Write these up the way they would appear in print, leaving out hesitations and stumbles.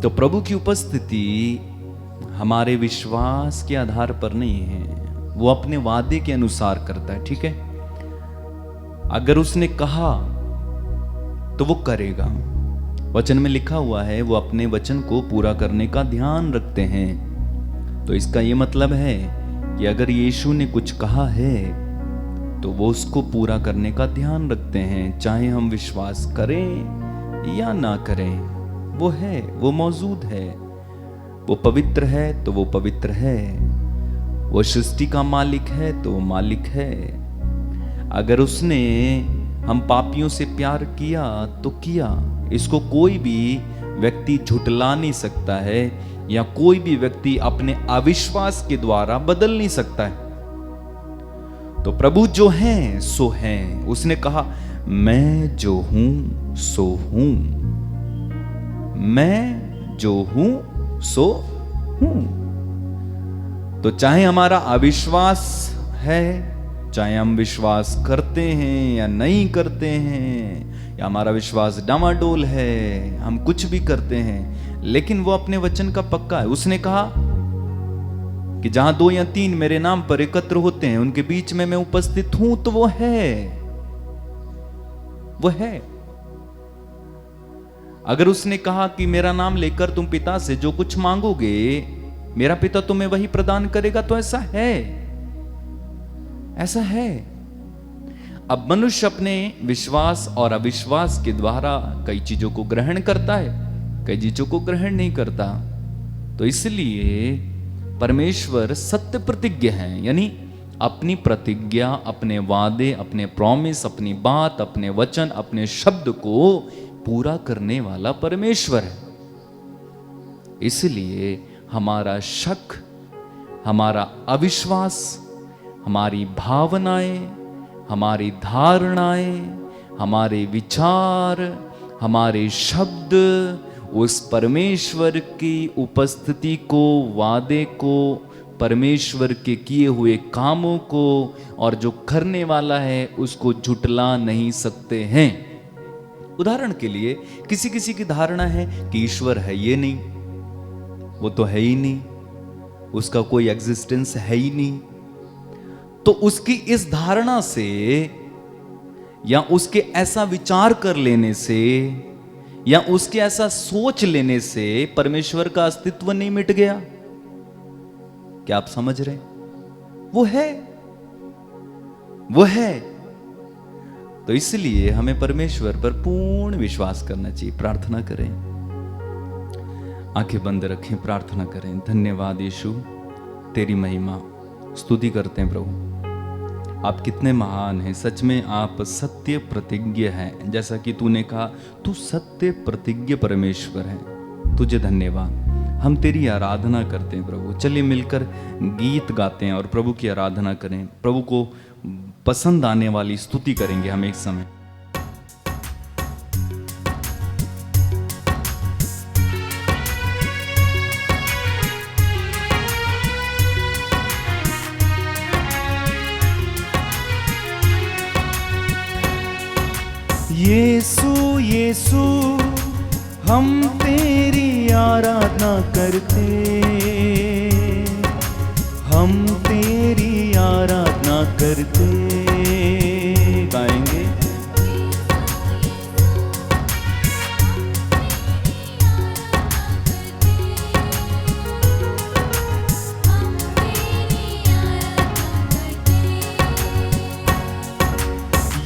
तो प्रभु की उपस्थिति हमारे विश्वास के आधार पर नहीं है, वो अपने वादे के अनुसार करता है। ठीक है, अगर उसने कहा तो वो करेगा। वचन में लिखा हुआ है वो अपने वचन को पूरा करने का ध्यान रखते हैं। तो इसका ये मतलब है कि अगर यीशु ने कुछ कहा है तो वो उसको पूरा करने का ध्यान रखते हैं, चाहे हम विश्वास करें या ना करें। वो है, वो मौजूद है। वो पवित्र है तो वो पवित्र है। वो सृष्टि का मालिक है तो वो मालिक है। अगर उसने हम पापियों से प्यार किया तो किया, इसको कोई भी व्यक्ति झुटला नहीं सकता है, या कोई भी व्यक्ति अपने अविश्वास के द्वारा बदल नहीं सकता है। तो प्रभु जो हैं सो हैं। उसने कहा मैं जो हूं सो हूं, मैं जो हूं सो हूं। तो चाहे हमारा अविश्वास है, चाहे हम विश्वास करते हैं या नहीं करते हैं, या हमारा विश्वास डामाडोल है, हम कुछ भी करते हैं, लेकिन वो अपने वचन का पक्का है। उसने कहा कि जहां 2 या 3 मेरे नाम पर एकत्र होते हैं उनके बीच में मैं उपस्थित हूं, तो वो है, वो है। अगर उसने कहा कि मेरा नाम लेकर तुम पिता से जो कुछ मांगोगे मेरा पिता तुम्हें वही प्रदान करेगा, तो ऐसा है, ऐसा है। अब मनुष्य अपने विश्वास और अविश्वास के द्वारा कई चीजों को ग्रहण करता है, कई चीजों को ग्रहण नहीं करता। तो इसलिए परमेश्वर सत्य प्रतिज्ञ है, यानी अपनी प्रतिज्ञा, अपने वादे, अपने प्रॉमिस, अपनी बात, अपने वचन, अपने शब्द को पूरा करने वाला परमेश्वर है। इसलिए हमारा शक, हमारा अविश्वास, हमारी भावनाएं, हमारी धारणाएं, हमारे विचार, हमारे शब्द उस परमेश्वर की उपस्थिति को, वादे को, परमेश्वर के किए हुए कामों को और जो करने वाला है उसको झुटला नहीं सकते हैं। उदाहरण के लिए किसी किसी की धारणा है कि ईश्वर है, ये नहीं, वो तो है ही नहीं, उसका कोई एग्जिस्टेंस है ही नहीं। तो उसकी इस धारणा से या उसके ऐसा विचार कर लेने से या उसके ऐसा सोच लेने से परमेश्वर का अस्तित्व नहीं मिट गया। क्या आप समझ रहे हैं? वो है, वो है। तो इसलिए हमें परमेश्वर पर पूर्ण विश्वास करना चाहिए। प्रार्थना करें, आंखें बंद रखें, प्रार्थना करें। धन्यवाद यीशु, तेरी महिमा स्तुति करते हैं प्रभु। आप कितने महान हैं, सच में आप सत्य प्रतिज्ञ हैं। जैसा कि तूने कहा तू सत्य प्रतिज्ञ परमेश्वर है, तुझे धन्यवाद। हम तेरी आराधना करते हैं प्रभु। चलिए मिलकर गीत गाते हैं और प्रभु की आराधना करें। प्रभु को पसंद आने वाली स्तुति करेंगे हम एक समय। यीशु यीशु हम तेरी आराधना करते, हम तेरी आराधना करते। गाएंगे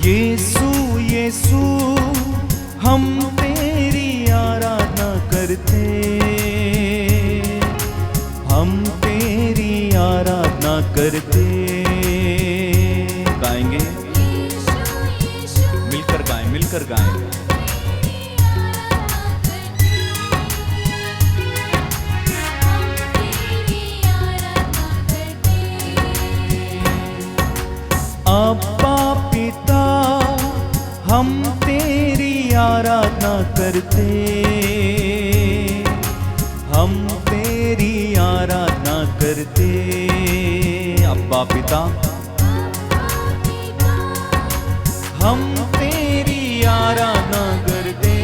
यीशु यीशु हम तेरी आराधना करते, हम तेरी आराधना करते। गाएंगे, मिलकर गाएं, मिलकर गाएं। अब्बा पिता हम तेरी आराधना करते, हम तेरी आराधना करते। अब्बा पिता हम तेरी आराधना करते,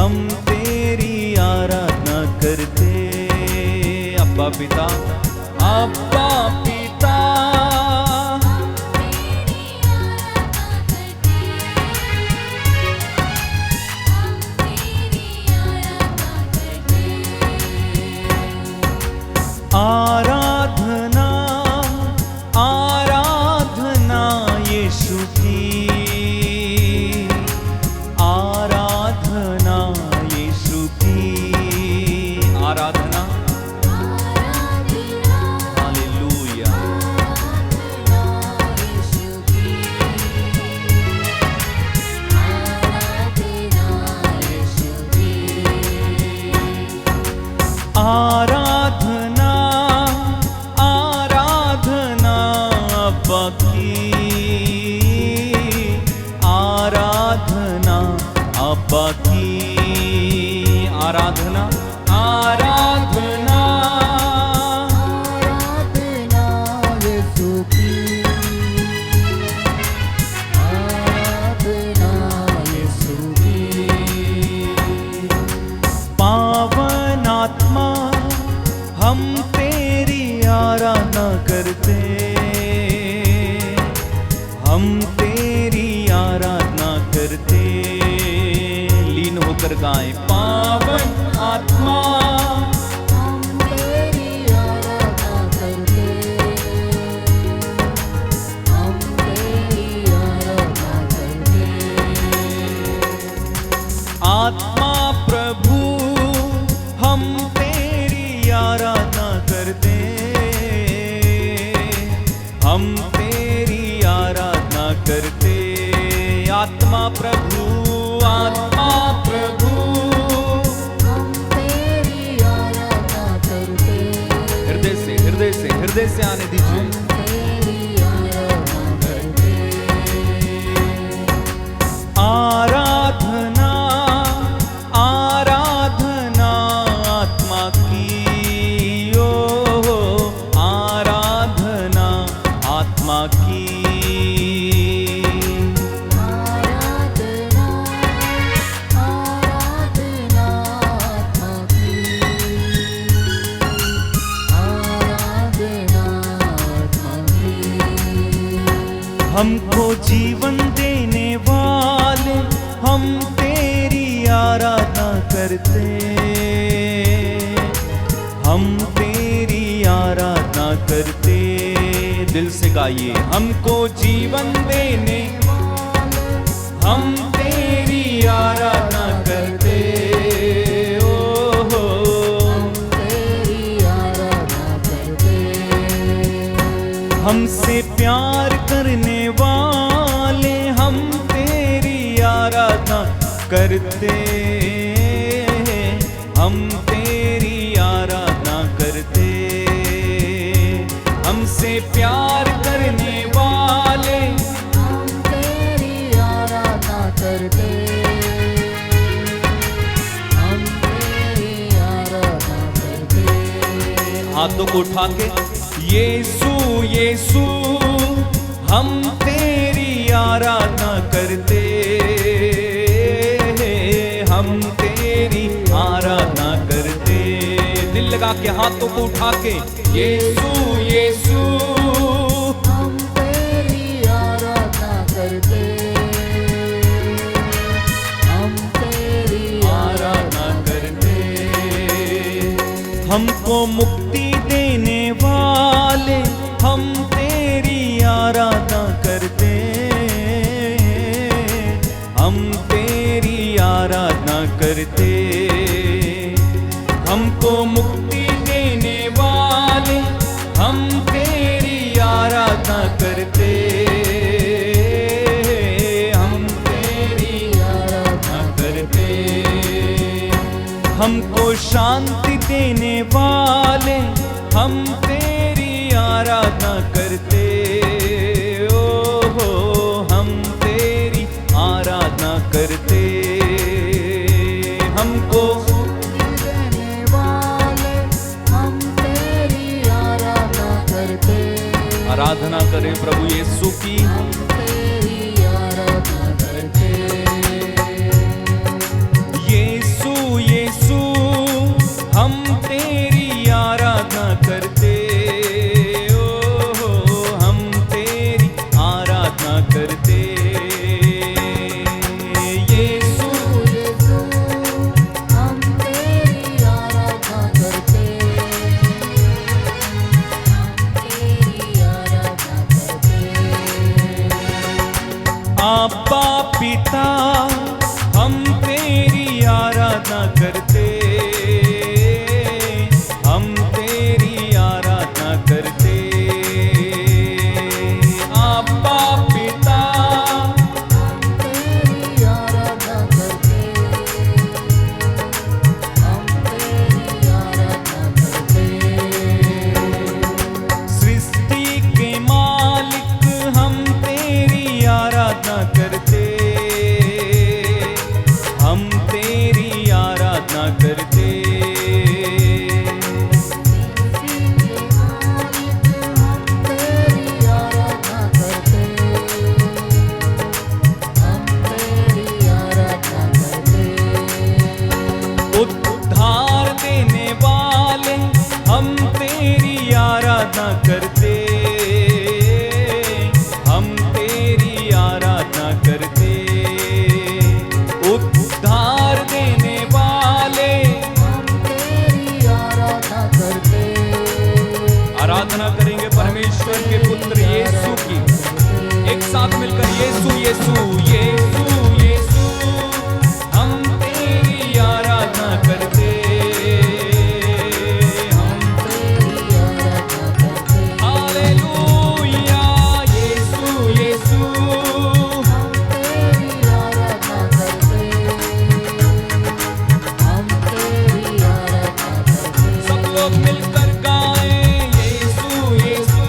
हम तेरी आराधना करते। अब्बा पिता, अब्बा पिता, आराधना आराधना यीशु की, आराधना यीशु की, आराधना, हालेलुया। आराधना आराधना अब्बा की, आराधना अब्बा की, आराधना आराधना आराधना यीशु की, आराधना यीशु की। पावन आत्मा हम तेरी आराधना करते, हम तेरी आराधना करते। लीन होकर गाएं, पावन आत्मा हम तेरी आराधना करते, हम तेरी आराधना करते। आत्मा प्रभु हम तेरी आराधना करते, हम तेरी आराधना करते। आत्मा प्रभु, आत्मा प्रभु, हम तेरी आराधना करते, हृदय से आने दीजिए। तेरी आराधना करते। आराधना आराधना आत्मा की, ओ आराधना आत्मा की, आराधना आराधना आत्मा की, आराधना आत्मा की। हमको जीवन देने वाले हम तेरी आराधना करते, हम तेरी आराधना करते। दिल से गाइए, हमको जीवन देने हम तेरी आराधना करते, ओ हो तेरी आराधना करते। हमसे प्यार करने वाले हम तेरी आराधना करते, हम तेरी आराधना करते। हमसे प्यार करने वाले हम तेरी आराधना करते, हम तेरी आराधना करते। हाथों को उठा के, यीशु यीशु हम तेरी आराधना करते, हम तेरी आराधना करते। दिल लगा के हाथों को उठा के, यीशु यीशु हम तेरी आराधना करते, हम तेरी आराधना करते। हमको मुक्ति देने वाले हम तेरी आराधना करते, हम तेरी आराधना करते। हमको मुक्ति देने वाले हम तेरी आराधना करते, हम तेरी आराधना करते। हमको शांति देने वाले हम तेरी आराधना करते, ओ हो हम तेरी आराधना करते। हमको देने वाले हम तेरी आराधना करते, आराधना करें प्रभु यीशु की। हम तेरी आराधना करते। यीशु परमेश्वर के पुत्र यीशु की एक साथ मिलकर यीशु यीशु यीशु यीशु हम तेरी आराधना करते, हम हालेलुया यीशु यीशु सब लोग मिलकर गाएं यीशु यीशु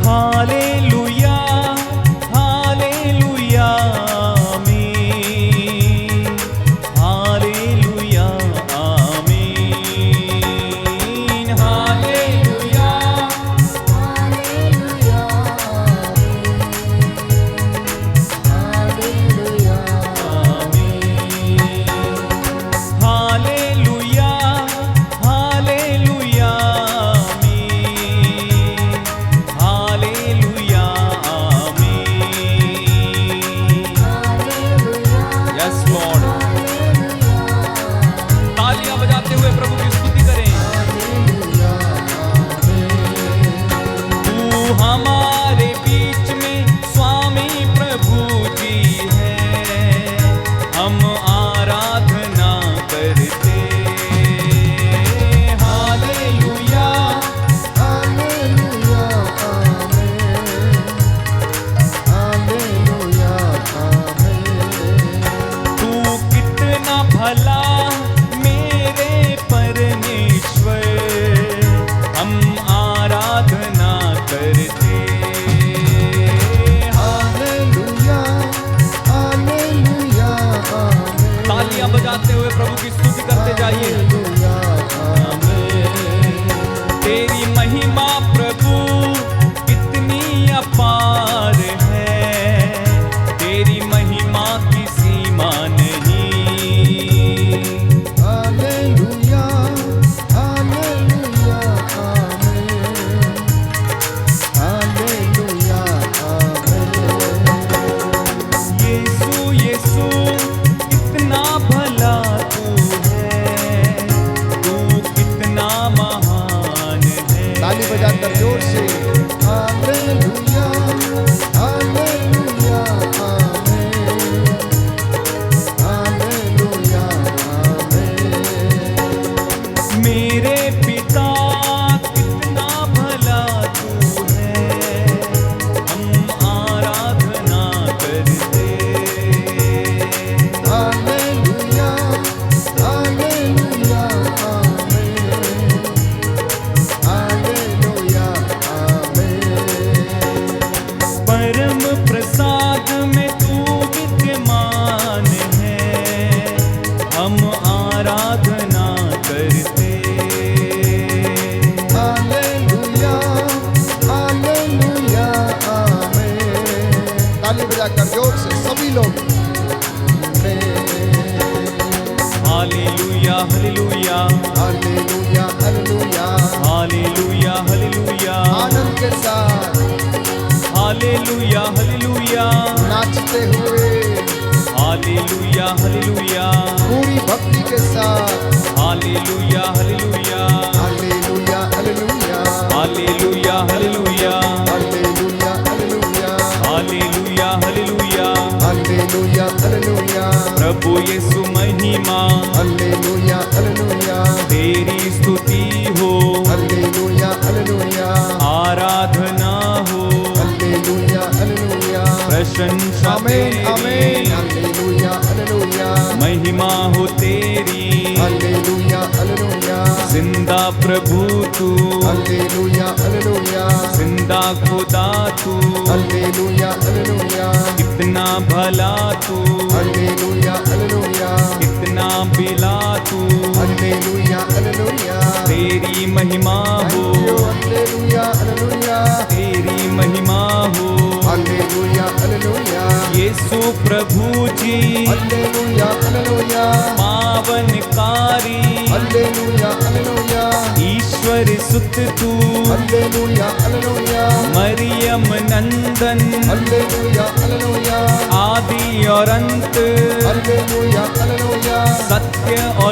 हालेलुया हालेलुया आमीन, हालेलुया आमीन, हालेलुया हालेलुया हालेलुया आमीन, हालेलुया आमीन। यस लॉर्ड, तालियां बजाते हुए प्रभु की स्तुति करें। तू हमारे बीच में स्वामी प्रभु जी है, हम आराधना करते, हालेलुया तू कितना भला मेरे परमेश्वर, हम आराधना करते, तालियां बजाते हुए प्रभु की स्तुति करते जाइए। तेरी महिमा प्रभु कितनी अपार है, तेरी महिमा की सीमा नहीं, यीशु यीशु कितना भला तू है, तू कितना महान है। ताली बजाकर जोर से हालेलुया हालेलुया आमीन, हालेलुया आमीन। मेरे पिता कितना भला तू है, हम आराधना करते, हालेलुया हालेलुया आमीन, हालेलुया आमीन। परम प्रसाद में तू विद्यमान है, हम आराधना करते, हालेलुया हालेलुया आमीन। ताली बजाकर जोर से सभी लोग hallelujah hallelujah hallelujah hallelujah hallelujah hallelujah आनंद के साथ हालेलुया हालेलुया नाचते हुए हालेलुया हालेलुया पूरी भक्ति के साथ hallelujah hallelujah hallelujah hallelujah hallelujah hallelujah hallelujah hallelujah hallelujah hallelujah hallelujah hallelujah प्रभु यीशु महिमा हालेलुया हालेलुया तेरी स्तुति हो, हालेलुया हालेलुया आराधना हो, हालेलुया हालेलुया प्रशंसा आमीन आमीन तेरी, हालेलुया हालेलुया महिमा हो तेरी, हालेलुया हालेलुया जिंदा प्रभु तू, हालेलुया हालेलुया जिंदा खुदा तू, हालेलुया हालेलुया कितना भला तू, हालेलुया हालेलुया कितना बिला तू, हालेलुया हालेलुया तेरी महिमा हो, हालेलुया हालेलुया तेरी महिमा हो, हालेलुया हालेलुया यीशु प्रभु जी हालेलुया हालेलुया पावनकारी, हालेलुया हालेलुया ईश्वर सुत तू, हालेलुया हालेलुया मरियम नंदन, हालेलुया हालेलुया आदि और अंत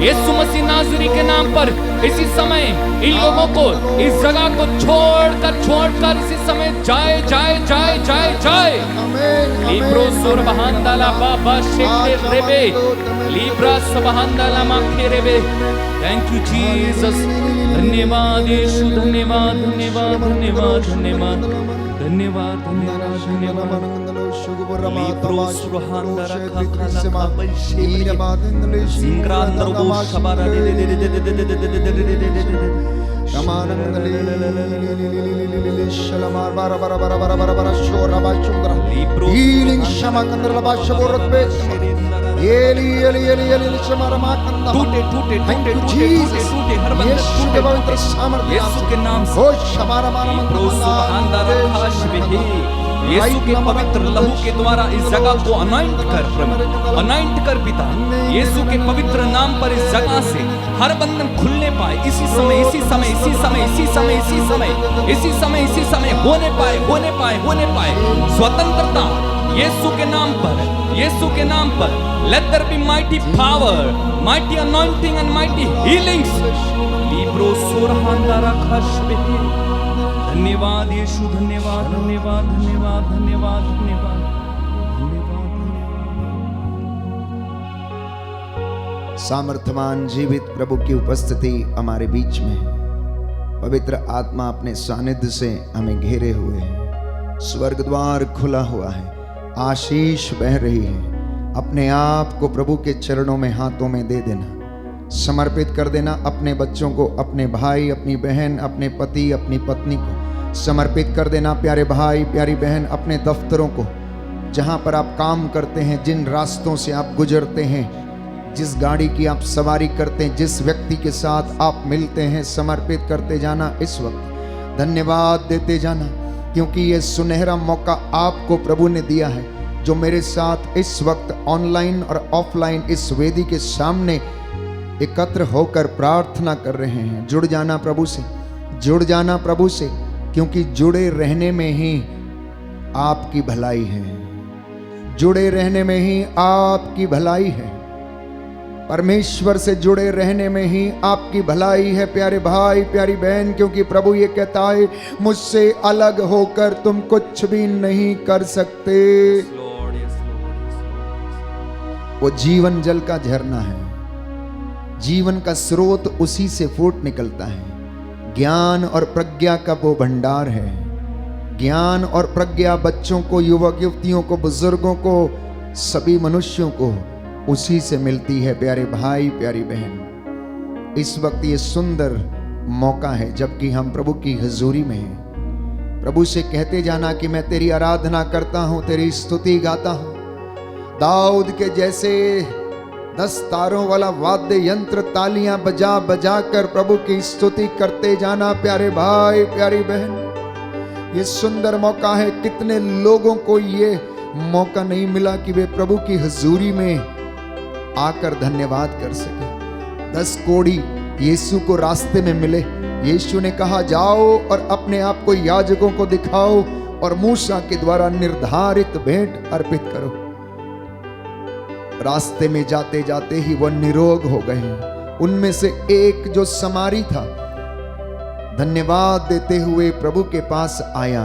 यीशु मसीह नाज़री के नाम पर इसी समय इन लोगों को इस जगह को छोड़कर इसी समय जाए जाए जाए जाए जाए। लिब्रो सुरबहांदाला बाबा शेखे रेबे लिब्रा सुबहांदाला माखे रेबे। Thank you Jesus. धन्यवाद यीशु, धन्यवाद धन्यवाद धन्यवाद धन्यवाद धन्यवाद धन्यवाद धन्यवाद। लिब्रो सुरहांदारा खाखाला बाबा शेखे सिंग्रांदरबो शबारा दे दे दे दे दे दे दे दे दे दे दे दे दे। टूटे टूटे टूटे टूटे टूटे हर बंधन टूटे यीशु के नाम से। यीशु के पवित्र लहू के द्वारा इस जगह को अनॉइंट कर प्रभु, अनॉइंट कर पिता। यीशु के पवित्र नाम पर इस जगह से हर बंधन खुलने पाए इसी समय इसी समय इसी समय इसी समय इसी समय इसी समय इसी समय होने पाए होने पाए होने पाए स्वतंत्रता यीशु के नाम पर, यीशु के नाम पर। Let there be mighty power, mighty anointing and mighty healings. लिब्रो सुरहांदारा खाशबे। धन्यवाद यीशु, धन्यवाद धन्यवाद धन्यवाद धन्यवाद धन्यवाद धन्यवाद धन्यवाद। सामर्थ्यवान जीवित प्रभु की उपस्थिति हमारे बीच में है। पवित्र आत्मा अपने सानिध्य से हमें घेरे हुए है। स्वर्ग द्वार खुला हुआ है, आशीष बह रही है। अपने आप को प्रभु के चरणों में हाथों में दे देना, समर्पित कर देना। अपने बच्चों को, अपने भाई, अपनी बहन, अपने पति, अपनी पत्नी को समर्पित कर देना। प्यारे भाई, प्यारी बहन, अपने दफ्तरों को, जहाँ पर आप काम करते हैं, जिन रास्तों से आप गुजरते हैं, जिस गाड़ी की आप सवारी करते हैं, जिस व्यक्ति के साथ आप मिलते हैं, समर्पित करते जाना। इस वक्त धन्यवाद देते जाना, क्योंकि ये सुनहरा मौका आपको प्रभु ने दिया है, जो मेरे साथ इस वक्त ऑनलाइन और ऑफलाइन इस वेदी के सामने एकत्र होकर प्रार्थना कर रहे हैं। जुड़ जाना प्रभु से, जुड़ जाना प्रभु से, क्योंकि जुड़े रहने में ही आपकी भलाई है। जुड़े रहने में ही आपकी भलाई है। परमेश्वर से जुड़े रहने में ही आपकी भलाई है प्यारे भाई, प्यारी बहन, क्योंकि प्रभु ये कहता है, मुझसे अलग होकर तुम कुछ भी नहीं कर सकते। वो जीवन जल का झरना है, जीवन का स्रोत उसी से फूट निकलता है। ज्ञान और प्रज्ञा का वो भंडार है। ज्ञान और प्रज्ञा बच्चों को, युवक युवतियों को, बुजुर्गों को, सभी मनुष्यों को उसी से मिलती है प्यारे भाई, प्यारी बहन। इस वक्त ये सुंदर मौका है जबकि हम प्रभु की हजूरी में हैं। प्रभु से कहते जाना कि मैं तेरी आराधना करता हूं, तेरी स्तुति गाता हूं। दाऊद के जैसे 10 तारों वाला वाद्य यंत्र, तालियां बजा बजा कर प्रभु की स्तुति करते जाना प्यारे भाई, प्यारी बहन। ये सुंदर मौका है। कितने लोगों को ये मौका नहीं मिला कि वे प्रभु की हजूरी में आकर धन्यवाद कर सके। 10 कोढ़ी यीशु को रास्ते में मिले। यीशु ने कहा, जाओ और अपने आप को याजकों को दिखाओ और मूसा के द्वारा निर्धारित भेंट अर्पित करो। रास्ते में जाते जाते ही वह निरोग हो गए। उनमें से एक जो समारी था, धन्यवाद देते हुए प्रभु के पास आया।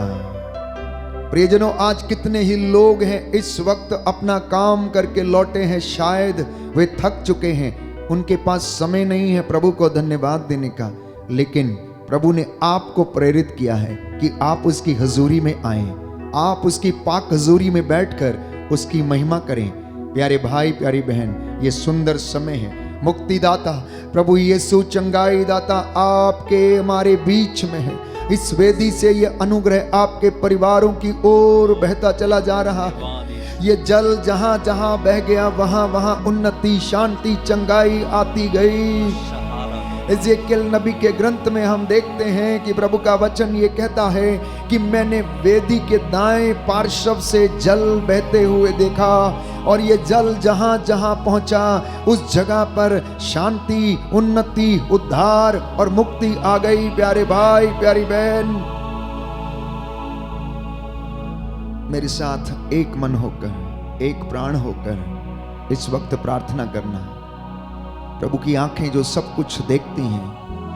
प्रियजनों, आज कितने ही लोग हैं इस वक्त अपना काम करके लौटे हैं, शायद वे थक चुके हैं, उनके पास समय नहीं है प्रभु को धन्यवाद देने का। लेकिन प्रभु ने आपको प्रेरित किया है कि आप उसकी हजूरी में आएं, आप उसकी पाक हजूरी में बैठकर उसकी महिमा करें। प्यारे भाई, प्यारी बहन, ये सुंदर समय है। मुक्तिदाता प्रभु यीशु, चंगाई दाता आपके हमारे बीच में है। इस वेदी से ये अनुग्रह आपके परिवारों की ओर बहता चला जा रहा है। ये जल जहां जहां बह गया, वहां वहां उन्नति, शांति, चंगाई आती गई। एजेकियल नबी के ग्रंथ में हम देखते हैं कि प्रभु का वचन ये कहता है कि मैंने वेदी के दाएं पार्श्व से जल बहते हुए देखा, और ये जल जहां जहां पहुंचा उस जगह पर शांति, उन्नति, उद्धार और मुक्ति आ गई। प्यारे भाई, प्यारी बहन, मेरे साथ एक मन होकर, एक प्राण होकर इस वक्त प्रार्थना करना। प्रभु की आंखें जो सब कुछ देखती हैं,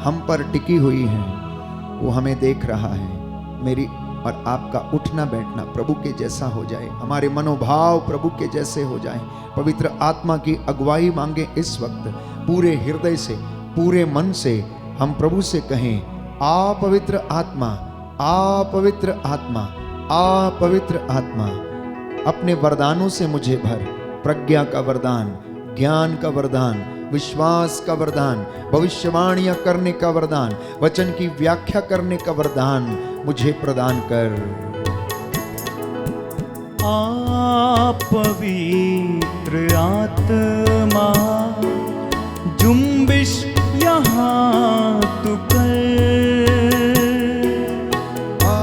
हम पर टिकी हुई हैं, वो हमें देख रहा है। मेरी और आपका उठना बैठना प्रभु के जैसा हो जाए, हमारे मनोभाव प्रभु के जैसे हो जाए। पवित्र आत्मा की अगुवाई मांगे इस वक्त, पूरे हृदय से, पूरे मन से हम प्रभु से कहें, आ पवित्र आत्मा, आ पवित्र आत्मा, आ पवित्र आत्मा, अपने वरदानों से मुझे भर। प्रज्ञा का वरदान, ज्ञान का वरदान, विश्वास का वरदान, भविष्यवाणियां करने का वरदान, वचन की व्याख्या करने का वरदान मुझे प्रदान कर। आ पवित्र आत्मा, जुम्बिश यहाँ तू कर। आ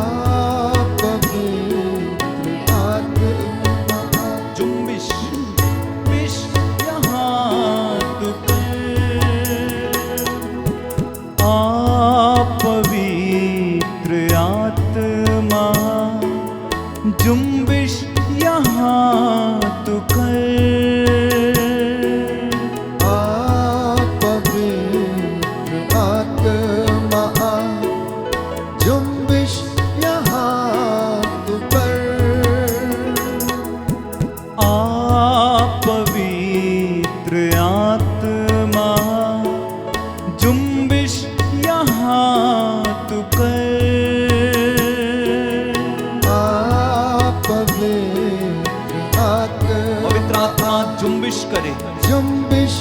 पवित्र आत्मा, जुम्बिश विश यहाँ तू कर। आ पवित्र आत्मा, जुम्बिश यहाँ तू कर। आ पवित्र आत्मा, जुम्बिश यहाँ तू कर। आ पवित्र आत्मा, जुम्बिश यहाँ तू कर। आ पवित्र आत्मा, पवित्र आत्मा जुम्बिश करे। जुम्बिश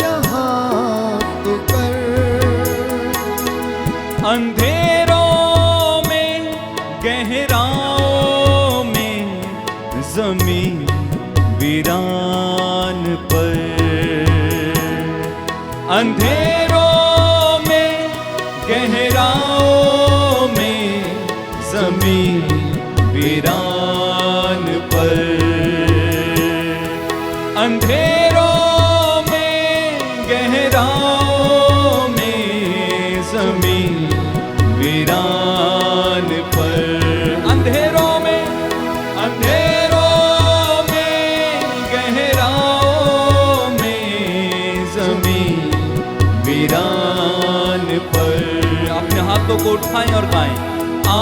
यहाँ तू कर। अंधेरों में, गहराओं में, जमीन वीरान पर। अंधेरों में, गहराओं में, जमीन वीरान पर। अंधेरों में, गहराओं में, जमीन वीरान पर। अंधेरों में, अंधेरों में, गहराओं में, जमीन वीरान पर। अपने हाथों को उठाएं और गाएं, आ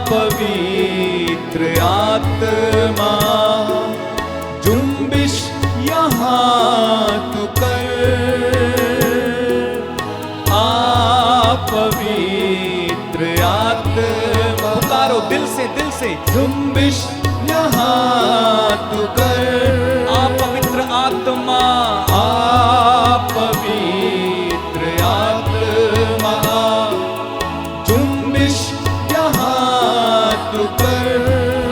पवित्र आत्मा, जुम्बिश यहाँ तू कर। आ पवित्र आत्मा, पुकारो दिल से, दिल से, जुम्बिश यहाँ तू कर। आ पवित्र आत्मा, आ पवित्र आत्मा, जुम्बिश यहाँ तू कर।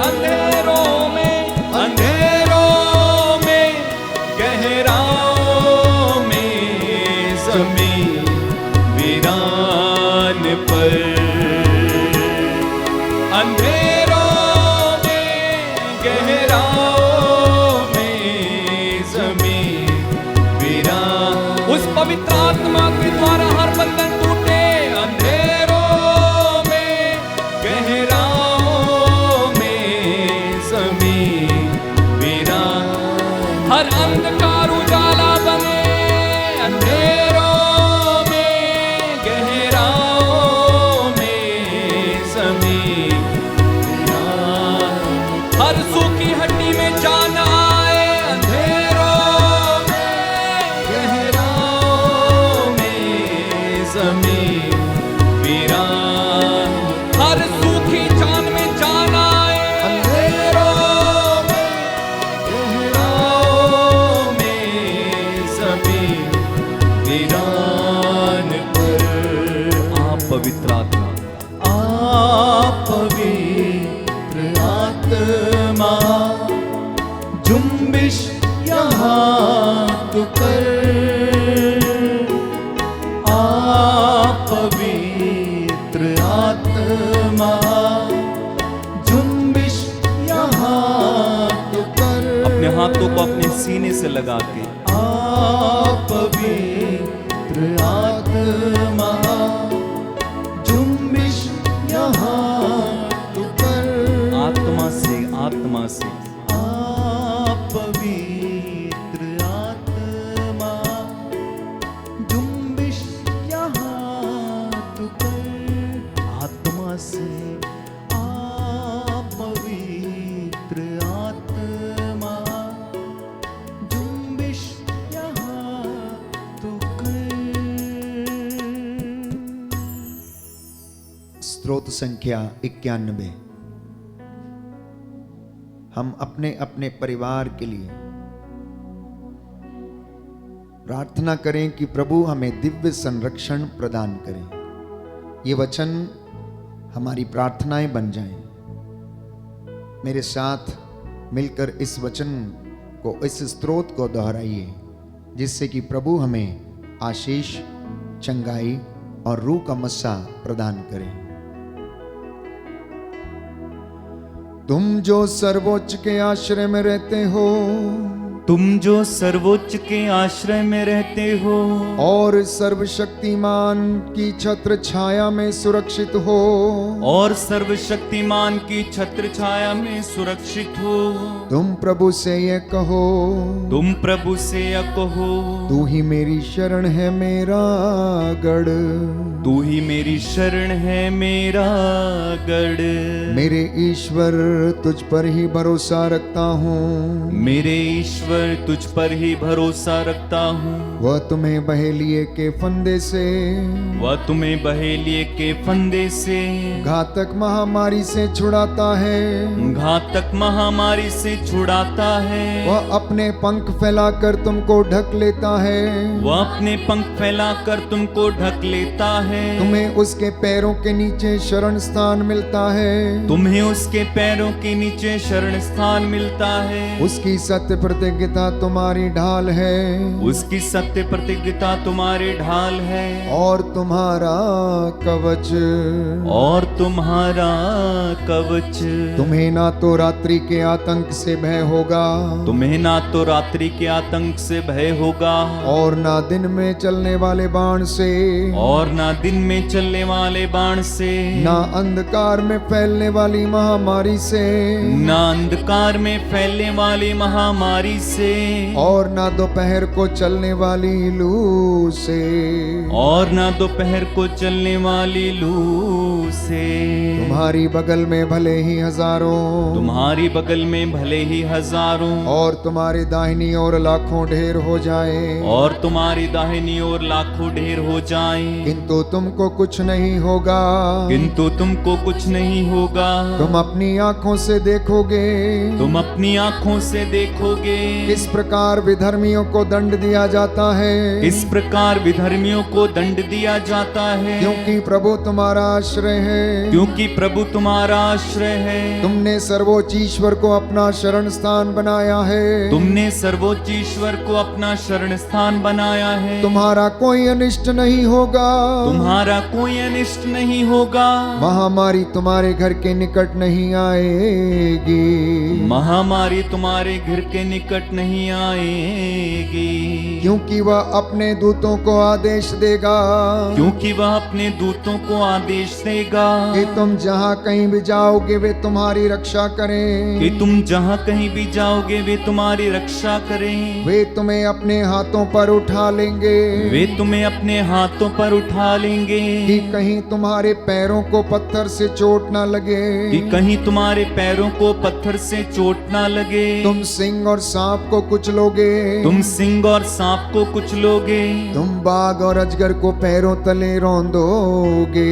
अंधेरों में, अंधेरों में, गहराओं में, जमीन वीरान पर। अंधेरों में, गहराओं में, जमीन वीरान। उस पवित्र आत्मा के द्वारा हर बंधन टूटे। अंधेरों में, गहराओं में, जमीन वीरान। हर अंधकार उजाला बने। अंधेरों में, गहराओं में, जमीन वीरान। हर सूखी हड्डी में जान आए। अंधेरों में, गहराओं में, जमीन वीरान। हर सूखी जान में जान आए। अंधेरों में, गहराओं में, जमीन वीरान पर। आप पवित्र आत्मा, आप पवित्र आत्मा, जुम्बिश यहाँ तू कर। आप पवित्र आत्मा, जुम्बिश यहाँ तू कर। अपने हाथों को अपने सीने से लगा के, आप पवित्र आत्मा, जुम्बिश यहाँ तू कर। आत्मा से, आत्मा से, आप पवित्र आत्मा, स्तोत्र संख्या 91। हम अपने अपने परिवार के लिए प्रार्थना करें कि प्रभु हमें दिव्य संरक्षण प्रदान करें। ये वचन हमारी प्रार्थनाएं बन जाएं। मेरे साथ मिलकर इस वचन को, इस स्तोत्र को दोहराइए, जिससे कि प्रभु हमें आशीष, चंगाई और रूह का मस्सा प्रदान करें। तुम जो सर्वोच्च के आश्रय में रहते हो, तुम जो सर्वोच्च के आश्रय में रहते हो और सर्वशक्तिमान की छत्र छाया में सुरक्षित हो, और सर्वशक्तिमान की छत्र छाया में सुरक्षित हो, तुम प्रभु से ये कहो, तुम प्रभु से यह कहो, तू ही मेरी शरण है मेरा गढ़, तू ही मेरी शरण है मेरा गढ़। मेरे ईश्वर तुझ पर ही भरोसा रखता हूँ, मेरे ईश्वर तुझ पर ही भरोसा रखता हूँ। वह तुम्हें बहेलिए के फंदे से, वह तुम्हें बहेलिए के फंदे से, घातक महामारी से छुड़ाता है, घातक महामारी से छुड़ाता है। वह अपने पंख फैलाकर तुमको ढक लेता है, वह अपने पंख फैलाकर तुमको ढक लेता है। तुम्हें उसके पैरों के नीचे शरण स्थान मिलता है, तुम्हें उसके पैरों के नीचे शरण स्थान मिलता है। उसकी सत्य प्रतिज्ञा तुम्हारी ढाल है, उसकी सत्य प्रतिज्ञा तुम्हारे ढाल है, और तुम्हारा कवच, और तुम्हारा कवच। तुम्हें ना तो रात्रि के आतंक से भय होगा, तुम्हें ना तो रात्रि के आतंक से भय होगा, और ना दिन में चलने वाले बाण से, और ना दिन में चलने वाले बाण से, ना अंधकार में फैलने वाली महामारी से, ना अंधकार में फैलने वाली महामारी से, और ना दोपहर को चलने वाली लू से, और ना दोपहर को चलने वाली लू से। तुम्हारी बगल में भले ही हजारों, तुम्हारी बगल में भले ही हजारों, और तुम्हारी दाहिनी ओर लाखों ढेर हो जाए, और तुम्हारी दाहिनी ओर लाखों ढेर हो जाएं, किंतु तुमको कुछ नहीं होगा, किंतु तुमको कुछ नहीं होगा। तुम अपनी आंखों से देखोगे, तुम अपनी आंखों से देखोगे किस प्रकार विधर्मियों को दंड दिया जाता है, इस प्रकार विधर्मियों को दंड दिया जाता है। क्योंकि प्रभु तुम्हारा आश्रय है, क्योंकि प्रभु तुम्हारा आश्रय है। तुमने सर्वोच्च ईश्वर को अपना शरण स्थान बनाया है, तुमने सर्वोच्च ईश्वर को अपना शरण स्थान बनाया है। तुम्हारा कोई अनिष्ट नहीं होगा, तुम्हारा कोई अनिष्ट नहीं होगा। महामारी तुम्हारे घर के निकट नहीं आएगी, महामारी तुम्हारे घर के निकट नहीं आएगी, क्योंकि वह अपने दूतों को आदेश देगा, क्योंकि वह अपने दूतों को आदेश देगा कि तुम जहाँ कहीं भी जाओगे वे तुम्हारी रक्षा करें, कि तुम जहाँ कहीं भी जाओगे वे तुम्हारी रक्षा करें। वे तुम्हें अपने हाथों पर उठा लेंगे, वे तुम्हें अपने हाथों पर उठा लेंगे, कि कहीं तुम्हारे पैरों को पत्थर से चोट ना लगे, कि कहीं तुम्हारे पैरों को पत्थर से चोट ना लगे। तुम सिंह और सांप को कुचलोगे, तुम सिंह और सांप को कुचलोगे, तुम बाघ और अजगर को पैरों तले रौंदोगे,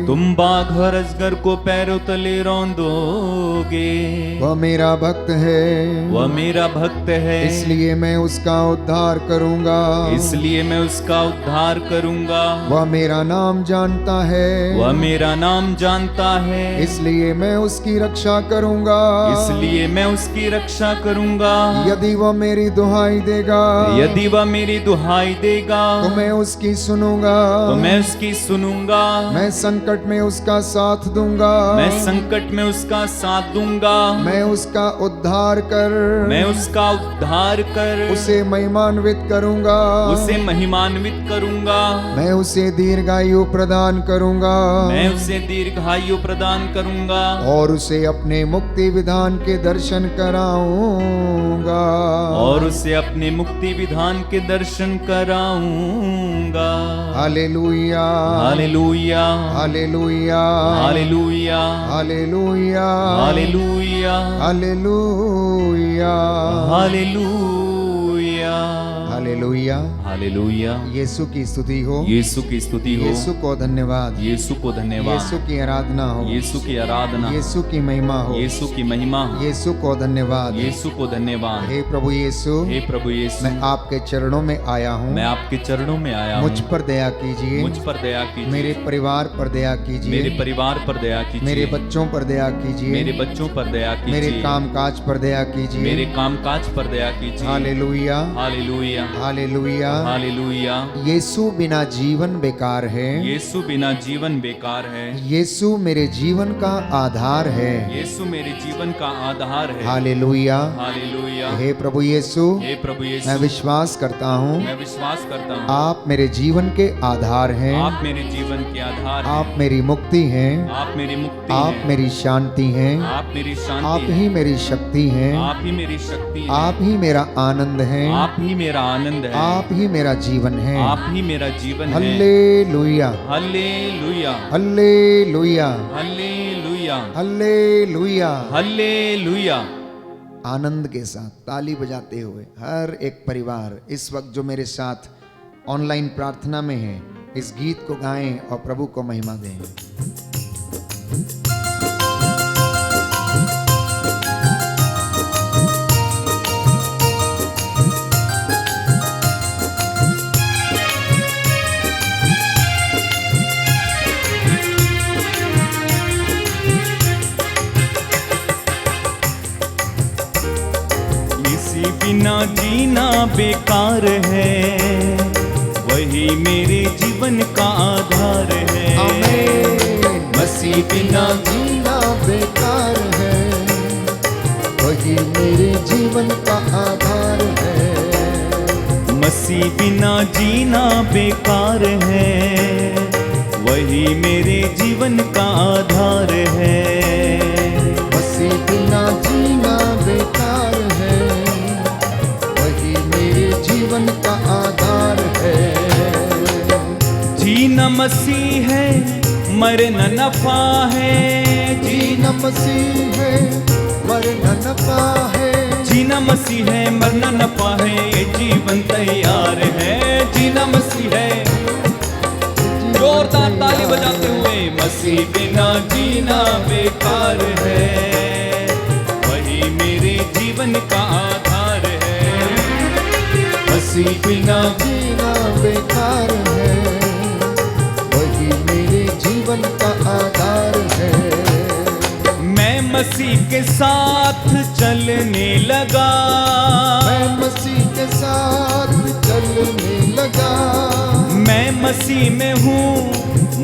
तुम बाघ और अजगर को पैरों तले रौंदोगे। वह मेरा भक्त है, वह मेरा भक्त है, इसलिए मैं उसका उद्धार करूंगा, इसलिए मैं उसका उद्धार करूंगा। वह मेरा नाम जानता है, वह मेरा नाम जानता है, इसलिए मैं उसकी रक्षा करूंगा, इसलिए मैं उसकी रक्षा करूंगा। यदि वह मेरी दुहाई देगा, यदि वह मेरी दुहाई देगा, तो मैं उसकी सुनूंगा, तो मैं उसकी सुनूंगा। मैं संकट में उसका साथ दूंगा, मैं संकट में उसका साथ दूंगा। मैं उसका उद्धार कर, मैं उसका उद्धार कर, उसे महिमान्वित करूंगा, उसे महिमान्वित करूंगा। मैं उसे दीर्घायु प्रदान करूंगा, मैं उसे दीर्घायु प्रदान करूंगा, और उसे अपने मुक्ति विधान के दर्शन कराऊंगा, और उसे अपने मुक्ति विधान के दर्शन कराऊंगा। Hallelujah, hallelujah, hallelujah, hallelujah, hallelujah, hallelujah, hallelujah, hallelujah, hallelujah. Hallelujah. यीशु की स्तुति हो, यीशु की स्तुति हो, यीशु को धन्यवाद, यीशु को धन्यवाद, यीशु की आराधना हो, यीशु की आराधना, यीशु की महिमा हो, यीशु की महिमा हो, यीशु को धन्यवाद। यीशु को धन्यवाद। हे प्रभु यीशु, हे प्रभु यीशु, मैं आपके चरणों में आया हूँ, मैं आपके चरणों में आया हूँ। मुझ पर दया कीजिए, मुझ पर दया कीजिए, मेरे परिवार पर दया कीजिए, मेरे परिवार पर दया कीजिए, मेरे बच्चों पर दया कीजिए, मेरे बच्चों पर दया कीजिए, मेरे कामकाज पर दया कीजिए, मेरे कामकाज पर दया कीजिए। Hallelujah, hallelujah, hallelujah. हालेलुया। यीशु बिना जीवन बेकार है, यीशु बिना जीवन बेकार है, यीशु मेरे जीवन का आधार है। यीशु मेरे जीवन का आधार है। Hallelujah, hallelujah. हे प्रभु यीशु, हे प्रभु यीशु, मैं विश्वास करता हूँ मैं विश्वास करता हूँ आप मेरे जीवन के आधार हैं, आप मेरे जीवन के आधार हैं, आप मेरी मुक्ति हैं, आप मेरी मुक्ति आप हैं, मेरी शांति हैं, आप मेरी शांति आप हैं, ही मेरी शक्ति हैं, आप ही मेरी शक्ति हैं, आप ही मेरा आनंद है, आप ही मेरा आनंद है, आप ही मेरा जीवन है। आप ही मेरा जीवन है। Hallelujah, hallelujah, hallelujah, hallelujah, hallelujah. Hallelujah. आनंद के साथ ताली बजाते हुए हर एक परिवार इस वक्त जो मेरे साथ ऑनलाइन प्रार्थना में है, इस गीत को गाएं और प्रभु को महिमा दें। इसी बिना जीना बेकार है, वही मेरे जीवन का आधार है। आमीन। मसीह बिना जीना बेकार है, वही मेरे जीवन का आधार है। मसीह बिना जीना बेकार है, वही मेरे जीवन का आधार है। मसीह बिना जीना बेकार है, वही मेरे जीवन का आधार है। जीना मसीह है, मरना नफा है। जीना मसीह है, मरना नफा है। जीना मसीह है, मरना नफा है, ये जीवन तैयार है। जीना मसीह है। जोरदार ताली बजाते हुए, मसीह बिना जीना बेकार है, वही मेरे जीवन का आधार है। मसीह बिना जीना बेकार है, वही मेरे जीवन का आधार है। मैं मसीह के साथ चलने लगा, मैं मसीह के साथ चलने लगा। मैं मसीह में हूँ,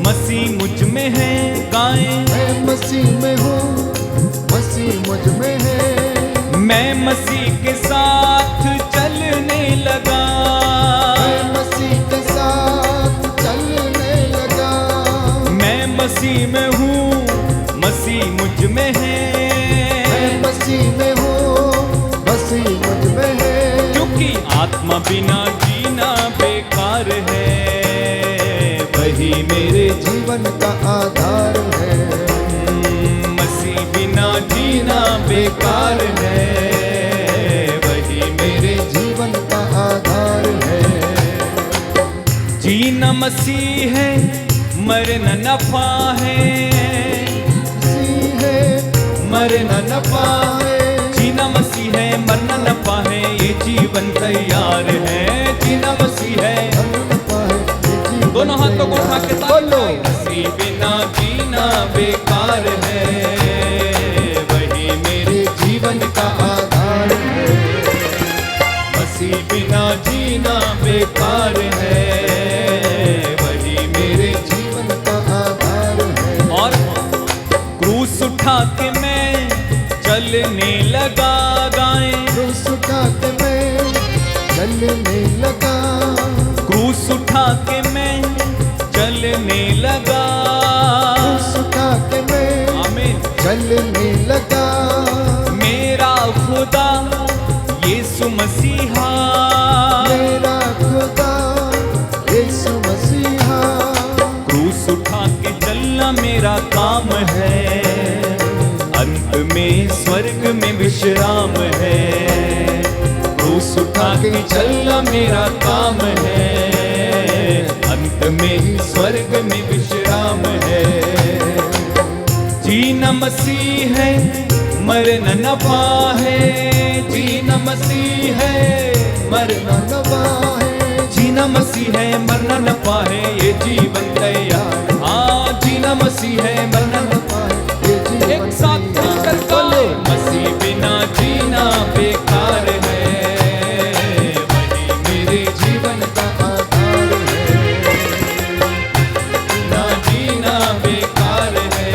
मसीह मुझ में है। गाएं, मैं मसीह में हूँ, मसीह मुझ में है। मैं मसीह के साथ चलने लगा, मैं मसीह के साथ चलने लगा। मैं मसीह में हूँ, मसीह मुझ में है। मैं मसीह में हूँ, मसीह मुझ में है। क्योंकि आत्मा बिना जीना बेकार है, वही मेरे जीवन का आधार है। मसीह बिना जीना बेकार है, वही मेरे जीवन का आधार है। जीना मसीह है, मरना नफा है। मसीह है, मरना नफा है। जीना मसीह है, मरना नफा है, ये जीवन तैयार है। जीना मसीह है। दोनों हाथों को उठा के बोलो, मसीह बिना जीना बेकार है, वही मेरे जीवन का आधार है। मसीह बिना जीना बेकार है, वही मेरे जीवन का आधार है। और क्रूस उठा के मैं चलने लगा। गाएं, क्रूस उठा के मैं चलने लगा। क्रूस उठा के मैं चलने लगा। क्रूस उठा के मैं आमीन। चलने लगा। मेरा खुदा यीशु मसीहा, मेरा खुदा यीशु मसीहा। क्रूस उठा के चलना मेरा काम है, अंत में स्वर्ग में विश्राम है। क्रूस उठा के चलना मेरा काम है, अंत में ही स्वर्ग में विश्राम है। जीना मसीह है, मरना नफा है, जीना मसीह है, मरना नवा है, जीना मसीह है, मरना नफा है, ये जीवन तैयार। हाँ, जीना मसीह है, मरना नफा है, ये जीवन एक साथ मिलकर गाए, मसीह बिना जीना बेकार है, वही मेरे जीवन का आधार है। ना जीना बेकार है,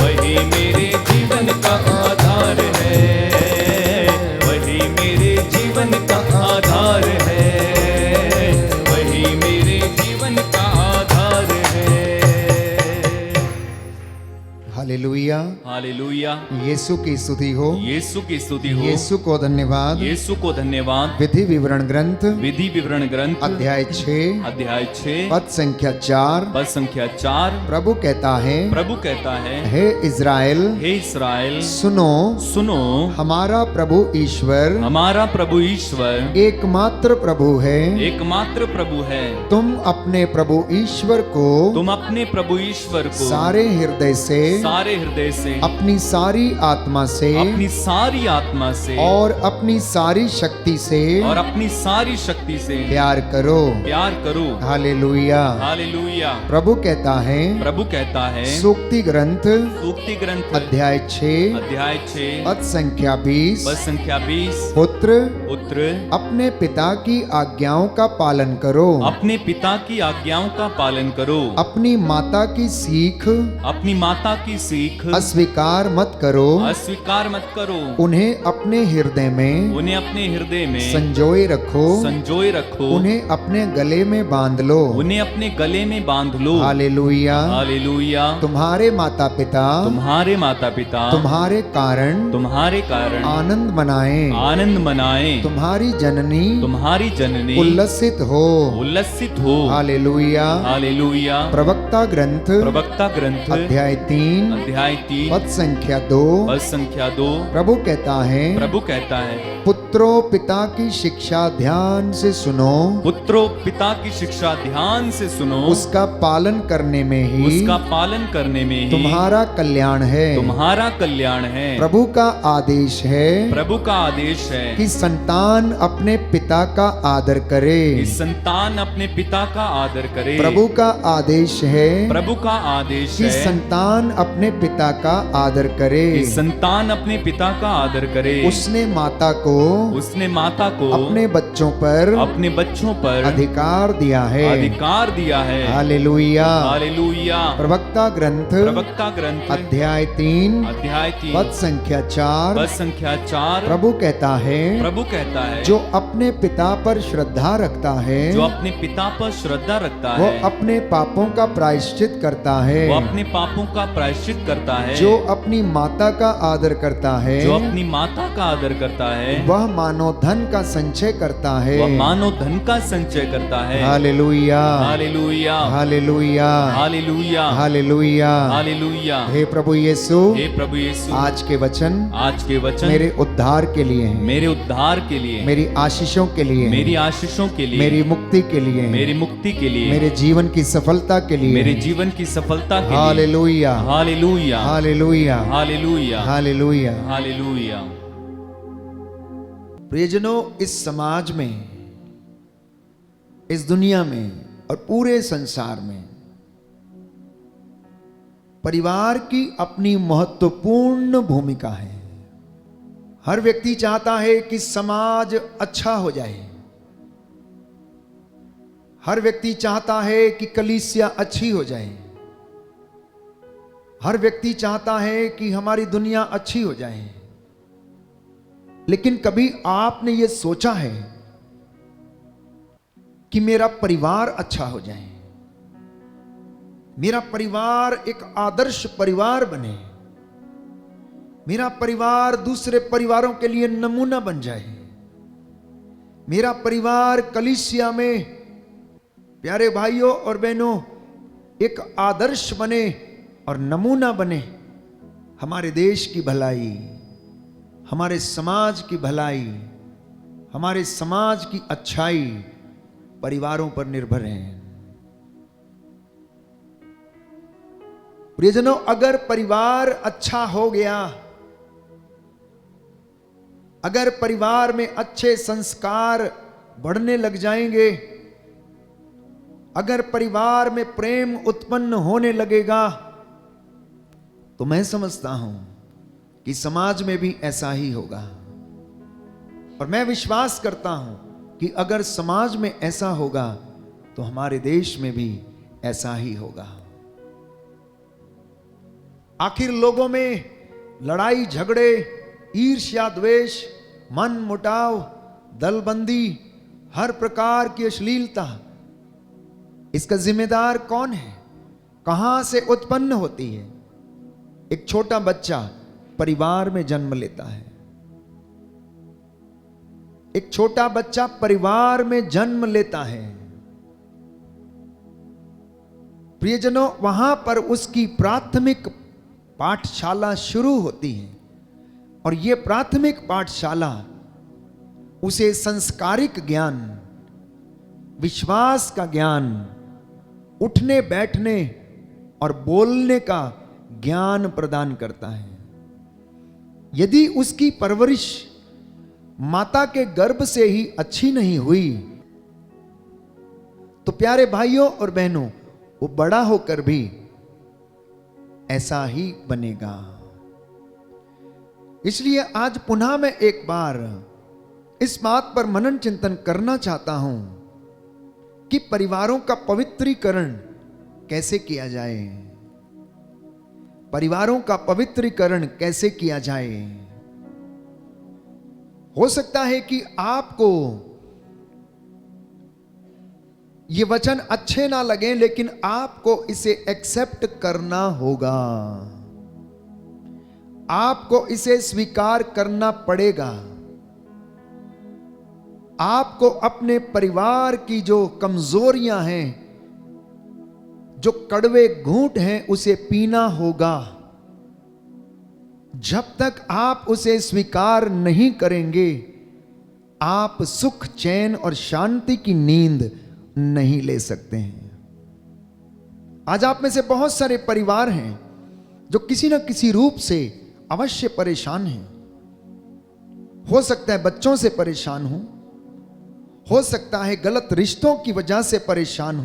वही मेरे जीवन का आधार है, वही मेरे जीवन का आधार है, वही मेरे जीवन का आधार है। हालेलुया। हालेलुया। यीशु की स्तुति हो, यीशु की स्तुति हो, यीशु को धन्यवाद। यीशु को धन्यवाद। विधि विवरण ग्रंथ विधि विवरण ग्रंथ अध्याय 6 अध्याय 6 पद संख्या 4। पद संख्या 4। प्रभु कहता है, प्रभु कहता है, हे इज़राइल, हे इस्राएल, सुनो, सुनो, हमारा प्रभु ईश्वर हमारा प्रभु ईश्वर एकमात्र प्रभु है। एकमात्र प्रभु है। तुम अपने प्रभु ईश्वर को तुम अपने प्रभु ईश्वर को सारे हृदय से, सारे हृदय से, अपनी सारी आत्मा से, अपनी सारी आत्मा से और अपनी सारी शक्ति से और अपनी सारी शक्ति से प्यार करो। प्यार करो। हालेलुया। हालेलुया। प्रभु कहता है, प्रभु कहता है, सूक्ति ग्रंथ सूक्ति ग्रंथ अध्याय 6 अध्याय 6 पद संख्या 20। पद संख्या 20। पुत्र, पुत्र, अपने पिता की आज्ञाओं का पालन करो, अपने पिता की आज्ञाओं का पालन करो, अपनी माता की सीख अपनी माता की सीख अस्वीकार मत करो, अस्वीकार मत करो, उन्हें अपने हृदय में उन्हें अपने हृदय में संजोए रखो, संजोए रखो, उन्हें अपने गले में बांध लो। उन्हें अपने गले में बांध लो। हालेलुया। हालेलुया। तुम्हारे माता पिता तुम्हारे माता पिता तुम्हारे कारण आनंद मनाए, आनंद मनाए, तुम्हारी जननी तुम्हारी जननी उल्लसित हो। उल्लसित हो। हालेलुया। हालेलुया। प्रवक्ता ग्रंथ प्रवक्ता ग्रंथ अध्याय 3 अध्याय 3 पद संख्या 2। पद संख्या 2। प्रभु कहता है, प्रभु कहता है, पुत्रों पिता की शिक्षा ध्यान से सुनो, पुत्रों पिता की शिक्षा ध्यान से सुनो, उसका पालन करने में ही उसका पालन करने में ही तुम्हारा कल्याण है। तुम्हारा कल्याण है। प्रभु का आदेश है प्रभु का आदेश है कि संतान अपने पिता का आदर करे। कि संतान अपने पिता का आदर करे। प्रभु का आदेश है प्रभु का आदेश कि है संतान अपने पिता का आदर करे। कि संतान अपने पिता का आदर करे। उसने माता को अपने बच्चों पर अधिकार दिया है। अधिकार दिया है। हालेलुया। हालेलुया। प्रवक्ता ग्रंथ अध्याय 3 पद संख्या 4। पद संख्या 4। प्रभु कहता है, जो अपने पिता पर श्रद्धा रखता है, जो अपने पिता पर श्रद्धा रखता वो है, अपने पापों का प्रायश्चित करता है। वो अपने पापों का प्रायश्चित करता है। जो अपनी माता का आदर करता है, जो अपनी माता का आदर करता है, वह मानो धन का संचय करता है। वह मानो धन का संचय करता है। Hallelujah. Hallelujah. Hallelujah. Hallelujah. Hallelujah. Hallelujah. हे प्रभु यीशु, हे प्रभु यीशु, आज के वचन मेरे उद्धार के लिए हैं, मेरे उद्धार के लिए, मेरी आशीषों के लिए हैं, मेरी आशीषों के लिए, मेरी मुक्ति के लिए हैं, मेरी मुक्ति के लिए, मेरे जीवन की सफलता के लिए मेरे हैं। जीवन की सफलता के लिए। Hallelujah. Hallelujah. Hallelujah. Hallelujah. Hallelujah. Hallelujah. प्रियजनों, इस समाज में, इस दुनिया में और पूरे संसार में परिवार की अपनी महत्वपूर्ण भूमिका है। हर व्यक्ति चाहता है कि समाज अच्छा हो जाए। हर व्यक्ति चाहता है कि कलीसिया अच्छी हो जाए। हर व्यक्ति चाहता है कि हमारी दुनिया अच्छी हो जाए। लेकिन कभी आपने ये सोचा है कि मेरा परिवार अच्छा हो जाए, मेरा परिवार एक आदर्श परिवार बने, मेरा परिवार दूसरे परिवारों के लिए नमूना बन जाए, मेरा परिवार कलीसिया में प्यारे भाइयों और बहनों एक आदर्श बने और नमूना बने, हमारे देश की भलाई, हमारे समाज की भलाई, हमारे समाज की अच्छाई परिवारों पर निर्भर है। प्रियजनों, अगर परिवार अच्छा हो गया, अगर परिवार में अच्छे संस्कार बढ़ने लग जाएंगे, अगर परिवार में प्रेम उत्पन्न होने लगेगा, तो मैं समझता हूं कि समाज में भी ऐसा ही होगा। और मैं विश्वास करता हूं कि अगर समाज में ऐसा होगा तो हमारे देश में भी ऐसा ही होगा। आखिर लोगों में लड़ाई झगड़े, ईर्ष्या द्वेष, मन मुटाव, दलबंदी, हर प्रकार की अश्लीलता, इसका जिम्मेदार कौन है? कहां से उत्पन्न होती है? एक छोटा बच्चा परिवार में जन्म लेता है। एक छोटा बच्चा परिवार में जन्म लेता है। प्रियजनों, वहां पर उसकी प्राथमिक पाठशाला शुरू होती है। और यह प्राथमिक पाठशाला उसे संस्कारिक ज्ञान, विश्वास का ज्ञान, उठने बैठने और बोलने का ज्ञान प्रदान करता है। यदि उसकी परवरिश माता के गर्भ से ही अच्छी नहीं हुई, तो प्यारे भाइयों और बहनों, वो बड़ा होकर भी ऐसा ही बनेगा। इसलिए आज पुनः मैं एक बार इस बात पर मनन चिंतन करना चाहता हूं कि परिवारों का पवित्रीकरण कैसे किया जाए। परिवारों का पवित्रीकरण कैसे किया जाए। हो सकता है कि आपको ये वचन अच्छे ना लगे, लेकिन आपको इसे एक्सेप्ट करना होगा। आपको इसे स्वीकार करना पड़ेगा। आपको अपने परिवार की जो कमजोरियां हैं, जो कड़वे घूंट हैं, उसे पीना होगा। जब तक आप उसे स्वीकार नहीं करेंगे, आप सुख, चैन और शांति की नींद नहीं ले सकते हैं। आज आप में से बहुत सारे परिवार हैं जो किसी न किसी रूप से अवश्य परेशान हैं। हो सकता है बच्चों से परेशान हो सकता है गलत रिश्तों की वजह से परेशान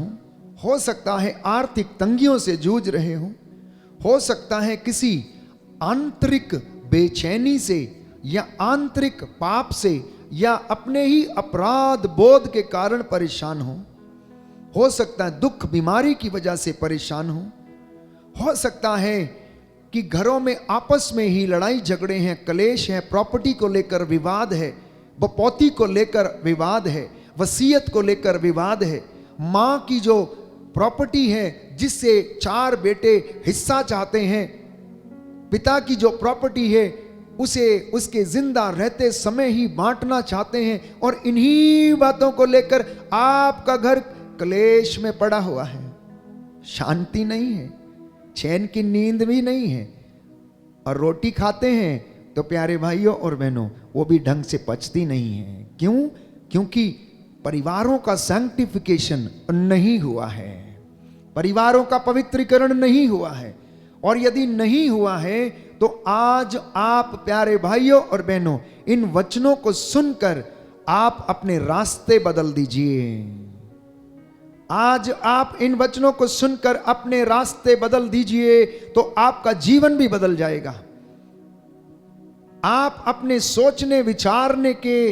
हो सकता है आर्थिक तंगियों से जूझ रहे हो सकता है किसी आंतरिक बेचैनी से या आंतरिक पाप से या अपने ही अपराध बोध के कारण परेशान हो सकता है दुख बीमारी की वजह से परेशान हो सकता है कि घरों में आपस में ही लड़ाई झगड़े हैं, कलेश है, प्रॉपर्टी को लेकर विवाद है, बपौती को लेकर विवाद है, वसीयत को लेकर विवाद है, मां की जो प्रॉपर्टी है जिससे 4 बेटे हिस्सा चाहते हैं, पिता की जो प्रॉपर्टी है उसे उसके जिंदा रहते समय ही बांटना चाहते हैं, और इन्हीं बातों को लेकर आपका घर क्लेश में पड़ा हुआ है। शांति नहीं है, चैन की नींद भी नहीं है, और रोटी खाते हैं तो प्यारे भाइयों और बहनों वो भी ढंग से पचती नहीं है। क्यों? क्योंकि परिवारों का सैंक्टिफिकेशन नहीं हुआ है, परिवारों का पवित्रीकरण नहीं हुआ है। और यदि नहीं हुआ है तो आज आप प्यारे भाइयों और बहनों इन वचनों को सुनकर आप अपने रास्ते बदल दीजिए। आज आप इन वचनों को सुनकर अपने रास्ते बदल दीजिए तो आपका जीवन भी बदल जाएगा। आप अपने सोचने विचारने के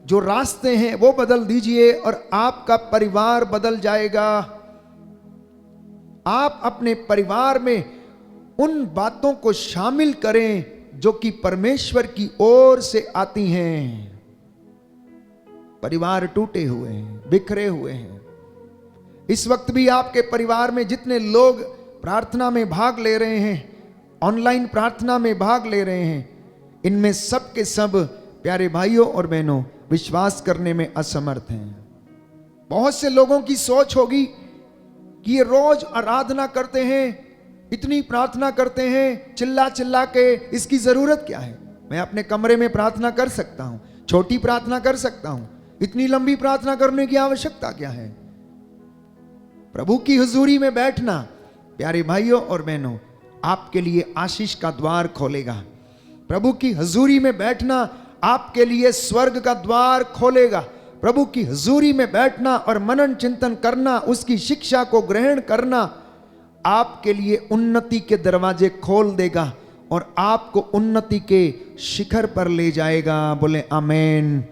जो रास्ते हैं वो बदल दीजिए और आपका परिवार बदल जाएगा। आप अपने परिवार में उन बातों को शामिल करें जो कि परमेश्वर की ओर से आती हैं। परिवार टूटे हुए हैं, बिखरे हुए हैं। इस वक्त भी आपके परिवार में जितने लोग प्रार्थना में भाग ले रहे हैं, ऑनलाइन प्रार्थना में भाग ले रहे हैं, इनमें सब के सब प्यारे भाइयों और बहनों विश्वास करने में असमर्थ हैं। बहुत से लोगों की सोच होगी कि ये रोज आराधना करते हैं, इतनी प्रार्थना करते हैं, चिल्ला चिल्ला के, इसकी जरूरत क्या है? मैं अपने कमरे में प्रार्थना कर सकता हूं। छोटी प्रार्थना कर सकता हूं, इतनी लंबी प्रार्थना करने की आवश्यकता क्या है? प्रभु की हुजूरी में बैठना प्यारे भाइयों और बहनों आपके लिए आशीष का द्वार खोलेगा। प्रभु की हुजूरी में बैठना आपके लिए स्वर्ग का द्वार खोलेगा। प्रभु की हुजूरी में बैठना और मनन चिंतन करना, उसकी शिक्षा को ग्रहण करना आपके लिए उन्नति के दरवाजे खोल देगा और आपको उन्नति के शिखर पर ले जाएगा। बोले आमेन,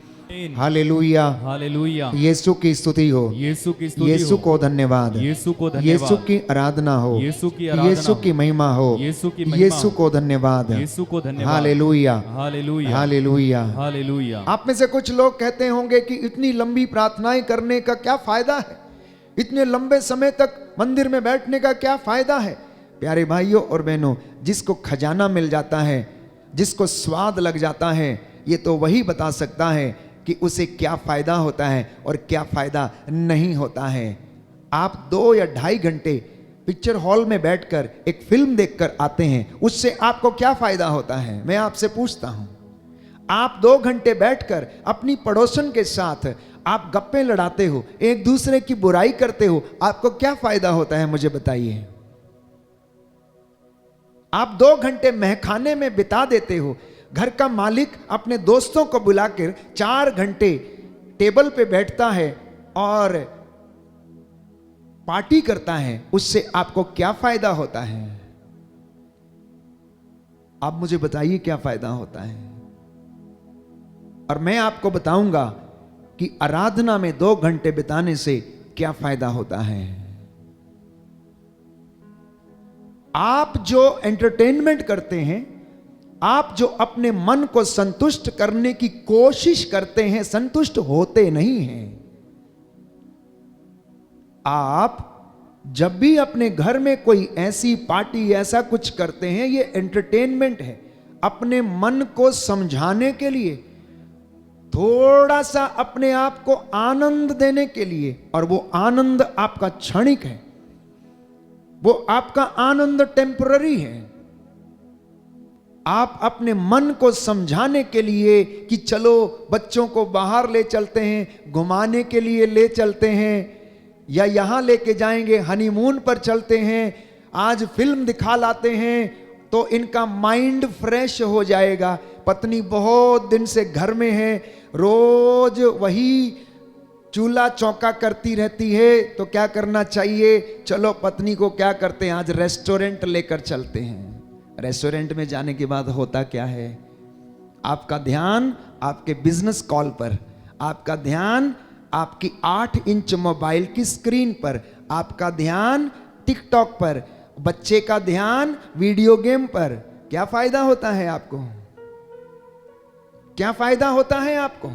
हालेलुया, हालेलुया। यीशु की स्तुति हो, यीशु की स्तुति यीशु हो, को धन्यवाद, यीशु को धन्यवाद, यीशु की आराधना हो, यीशु की आराधना यीशु की हो, महिमा हो, यीशु की महिमा यीशु हो, को धन्यवाद, यीशु को धन्यवाद, हालेलुया, हालेलुया, हालेलुया। हालेलुया। आप में से कुछ लोग कहते होंगे कि इतनी लंबी प्रार्थनाएं करने का क्या फायदा है, इतने लंबे समय तक मंदिर में बैठने का क्या फायदा है? प्यारे भाइयों और बहनों, जिसको खजाना मिल जाता है, जिसको स्वाद लग जाता है, ये तो वही बता सकता है कि उसे क्या फायदा होता है और क्या फायदा नहीं होता है। आप 2 या 2.5 घंटे पिक्चर हॉल में बैठकर एक फिल्म देखकर आते हैं, उससे आपको क्या फायदा होता है? मैं आपसे पूछता हूं। आप 2 घंटे बैठकर अपनी पड़ोसन के साथ आप गप्पे लड़ाते हो, एक दूसरे की बुराई करते हो, आपको क्या फायदा होता है? मुझे बताइए। आप 2 घंटे महखाने में बिता देते हो, घर का मालिक अपने दोस्तों को बुलाकर 4 घंटे टेबल पे बैठता है और पार्टी करता है, उससे आपको क्या फायदा होता है? आप मुझे बताइए क्या फायदा होता है? और मैं आपको बताऊंगा कि आराधना में 2 घंटे बिताने से क्या फायदा होता है। आप जो एंटरटेनमेंट करते हैं, आप जो अपने मन को संतुष्ट करने की कोशिश करते हैं, संतुष्ट होते नहीं हैं। आप जब भी अपने घर में कोई ऐसी पार्टी, ऐसा कुछ करते हैं, ये एंटरटेनमेंट है, अपने मन को समझाने के लिए, थोड़ा सा अपने आप को आनंद देने के लिए। और वो आनंद आपका क्षणिक है, वो आपका आनंद टेम्पररी है। आप अपने मन को समझाने के लिए कि चलो बच्चों को बाहर ले चलते हैं, घुमाने के लिए ले चलते हैं, या यहां लेके जाएंगे, हनीमून पर चलते हैं, आज फिल्म दिखा लाते हैं तो इनका माइंड फ्रेश हो जाएगा। पत्नी बहुत दिन से घर में है, रोज वही चूल्हा चौका करती रहती है, तो क्या करना चाहिए? चलो पत्नी को क्या करते हैं, आज रेस्टोरेंट लेकर चलते हैं। रेस्टोरेंट में जाने के बाद होता क्या है? आपका ध्यान आपके बिजनेस कॉल पर, आपका ध्यान आपकी 8 इंच मोबाइल की स्क्रीन पर, आपका ध्यान टिकटॉक पर, बच्चे का ध्यान वीडियो गेम पर। क्या फायदा होता है आपको? क्या फायदा होता है आपको?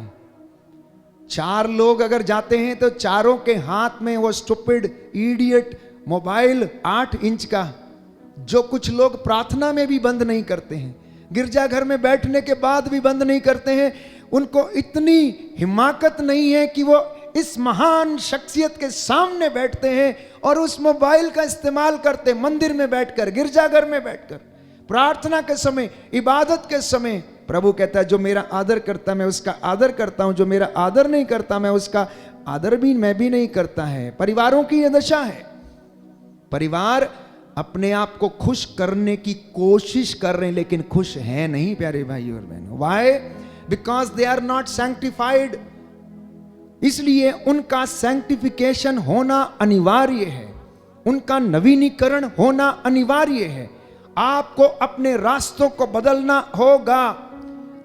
4 लोग अगर जाते हैं तो चारों के हाथ में वो स्टूपिड इडियट मोबाइल 8 इंच का, जो कुछ लोग प्रार्थना में भी बंद नहीं करते हैं, गिरजाघर में बैठने के बाद भी बंद नहीं करते हैं। उनको इतनी हिम्मत नहीं है कि वो इस महान शख्सियत के सामने बैठते हैं और उस मोबाइल का इस्तेमाल करते, मंदिर में बैठकर, गिरजाघर में बैठकर, प्रार्थना के समय, इबादत के समय। प्रभु कहता है जो मेरा आदर करता मैं उसका आदर करता हूं, जो मेरा आदर नहीं करता मैं उसका आदर भी मैं भी नहीं करता है। परिवारों की यह दशा है। परिवार अपने आप को खुश करने की कोशिश कर रहे हैं लेकिन खुश हैं नहीं प्यारे भाई और बहनों। Why? Because they are not sanctified. इसलिए उनका सैंक्टिफिकेशन होना अनिवार्य है, उनका नवीनीकरण होना अनिवार्य है। आपको अपने रास्तों को बदलना होगा।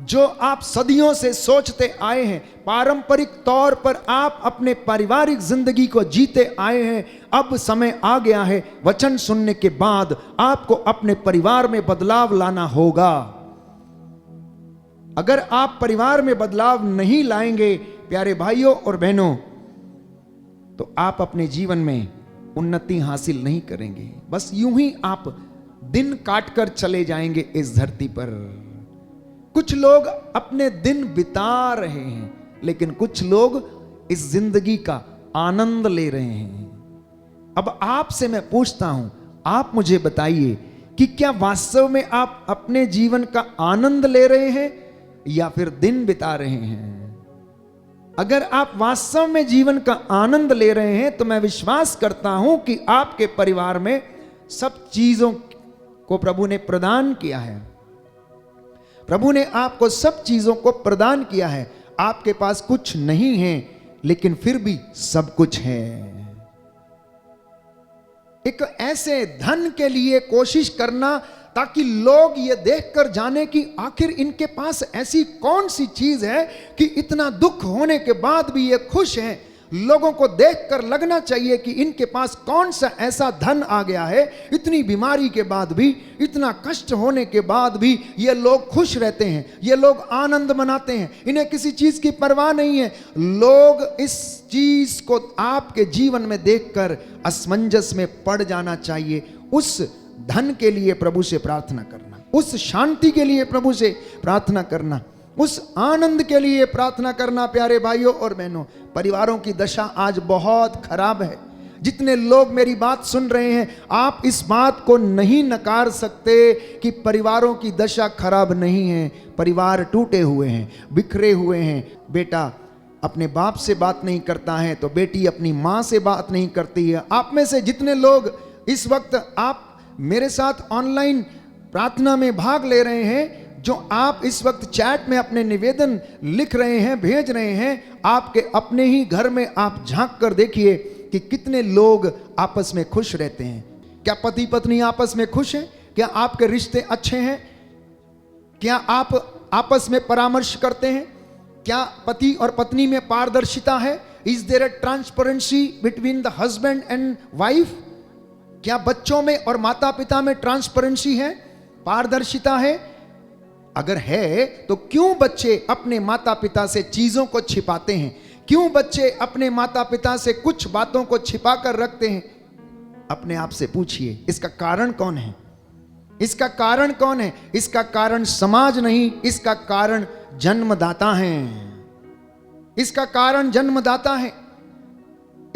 जो आप सदियों से सोचते आए हैं, पारंपरिक तौर पर आप अपने पारिवारिक जिंदगी को जीते आए हैं, अब समय आ गया है वचन सुनने के बाद आपको अपने परिवार में बदलाव लाना होगा। अगर आप परिवार में बदलाव नहीं लाएंगे प्यारे भाइयों और बहनों, तो आप अपने जीवन में उन्नति हासिल नहीं करेंगे। बस यूं ही आप दिन काटकर चले जाएंगे इस धरती पर। कुछ लोग अपने दिन बिता रहे हैं, लेकिन कुछ लोग इस जिंदगी का आनंद ले रहे हैं। अब आपसे मैं पूछता हूं, आप मुझे बताइए कि क्या वास्तव में आप अपने जीवन का आनंद ले रहे हैं या फिर दिन बिता रहे हैं। अगर आप वास्तव में जीवन का आनंद ले रहे हैं तो मैं विश्वास करता हूं कि आपके परिवार में सब चीजों को प्रभु ने प्रदान किया है। प्रभु ने आपको सब चीजों को प्रदान किया है। आपके पास कुछ नहीं है लेकिन फिर भी सब कुछ है। एक ऐसे धन के लिए कोशिश करना ताकि लोग ये देखकर जाने कि आखिर इनके पास ऐसी कौन सी चीज है कि इतना दुख होने के बाद भी ये खुश हैं। लोगों को देखकर लगना चाहिए कि इनके पास कौन सा ऐसा धन आ गया है, इतनी बीमारी के बाद भी, इतना कष्ट होने के बाद भी ये लोग खुश रहते हैं, ये लोग आनंद मनाते हैं, इन्हें किसी चीज की परवाह नहीं है। लोग इस चीज को आपके जीवन में देखकर असमंजस में पड़ जाना चाहिए। उस धन के लिए प्रभु से प्रार्थना करना, उस शांति के लिए प्रभु से प्रार्थना करना, उस आनंद के लिए प्रार्थना करना। प्यारे भाइयों और बहनों, परिवारों की दशा आज बहुत खराब है। जितने लोग मेरी बात सुन रहे हैं, आप इस बात को नहीं नकार सकते कि परिवारों की दशा खराब नहीं है। परिवार टूटे हुए हैं, बिखरे हुए हैं। बेटा अपने बाप से बात नहीं करता है तो बेटी अपनी माँ से बात नहीं करती है। आप में से जितने लोग इस वक्त आप मेरे साथ ऑनलाइन प्रार्थना में भाग ले रहे हैं, जो आप इस वक्त चैट में अपने निवेदन लिख रहे हैं, भेज रहे हैं, आपके अपने ही घर में आप झांक कर देखिए कि कितने लोग आपस में खुश रहते हैं। क्या पति पत्नी आपस में खुश हैं? क्या आपके रिश्ते अच्छे हैं? क्या आप आपस में परामर्श करते हैं? क्या पति और पत्नी में पारदर्शिता है? Is there a transparency between the husband and wife? क्या बच्चों में और माता पिता में ट्रांसपेरेंसी है, पारदर्शिता है? अगर है तो क्यों बच्चे अपने माता पिता से चीजों को छिपाते हैं? क्यों बच्चे अपने माता पिता से कुछ बातों को छिपा कर रखते हैं? अपने आप से पूछिए, इसका कारण कौन है? इसका कारण कौन है? इसका कारण समाज नहीं, इसका कारण जन्मदाता है। इसका कारण जन्मदाता है।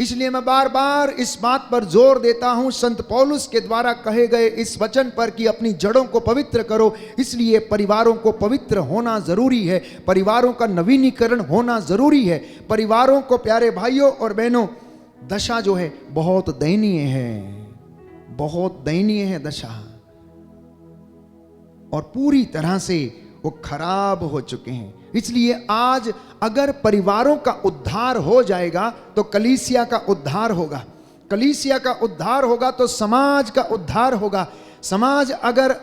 इसलिए मैं बार बार इस बात पर जोर देता हूं, संत पौलुस के द्वारा कहे गए इस वचन पर कि अपनी जड़ों को पवित्र करो। इसलिए परिवारों को पवित्र होना जरूरी है, परिवारों का नवीनीकरण होना जरूरी है। परिवारों को, प्यारे भाइयों और बहनों, दशा जो है बहुत दयनीय है, बहुत दयनीय है दशा, और पूरी तरह से वो खराब हो चुके हैं। इसलिए आज अगर परिवारों का उद्धार हो जाएगा तो कलीसिया का उद्धार होगा। कलीसिया का उद्धार होगा तो समाज का उद्धार होगा। समाज अगर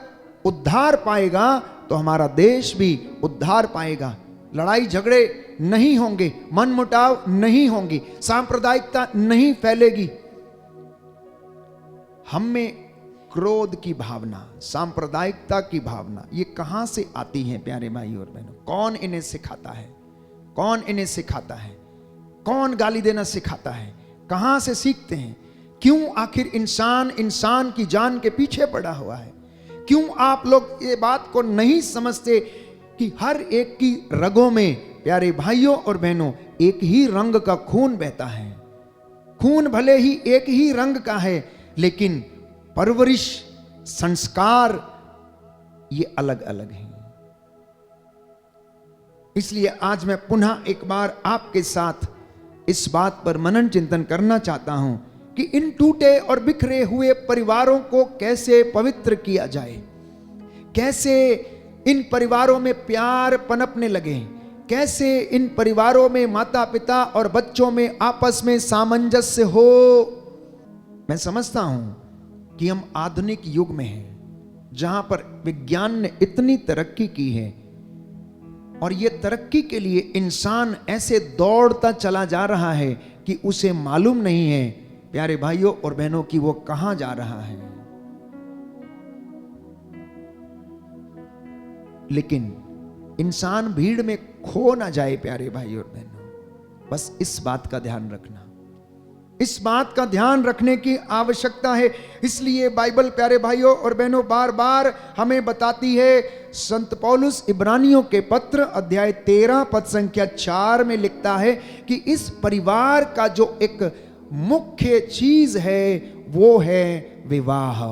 उद्धार पाएगा तो हमारा देश भी उद्धार पाएगा। लड़ाई झगड़े नहीं होंगे, मनमुटाव नहीं होंगी, सांप्रदायिकता नहीं फैलेगी। हम में क्रोध की भावना, सांप्रदायिकता की भावना, ये कहां से आती है प्यारे भाई और बहनों? कौन इन्हें सिखाता है? कौन इन्हें सिखाता है? कौन गाली देना सिखाता है? कहां से सीखते हैं? क्यों आखिर इंसान की जान के पीछे पड़ा हुआ है? क्यों आप लोग ये बात को नहीं समझते कि हर एक की रगों में, प्यारे भाइयों और बहनों, एक ही रंग का खून बहता है। खून भले ही एक ही रंग का है, लेकिन परवरिश, संस्कार ये अलग अलग हैं। इसलिए आज मैं पुनः एक बार आपके साथ इस बात पर मनन चिंतन करना चाहता हूं कि इन टूटे और बिखरे हुए परिवारों को कैसे पवित्र किया जाए, कैसे इन परिवारों में प्यार पनपने लगे, कैसे इन परिवारों में माता पिता और बच्चों में आपस में सामंजस्य हो। मैं समझता हूं कि हम आधुनिक युग में हैं, जहां पर विज्ञान ने इतनी तरक्की की है, और यह तरक्की के लिए इंसान ऐसे दौड़ता चला जा रहा है कि उसे मालूम नहीं है, प्यारे भाइयों और बहनों, कि वो कहां जा रहा है। लेकिन इंसान भीड़ में खो ना जाए प्यारे भाइयों और बहनों, बस इस बात का ध्यान रखना, इस बात का ध्यान रखने की आवश्यकता है। इसलिए बाइबल, प्यारे भाइयों और बहनों, बार बार हमें बताती है। संत पौलुस इब्रानियों के पत्र अध्याय 13 पद संख्या 4 में लिखता है कि इस परिवार का जो एक मुख्य चीज है वो है विवाह,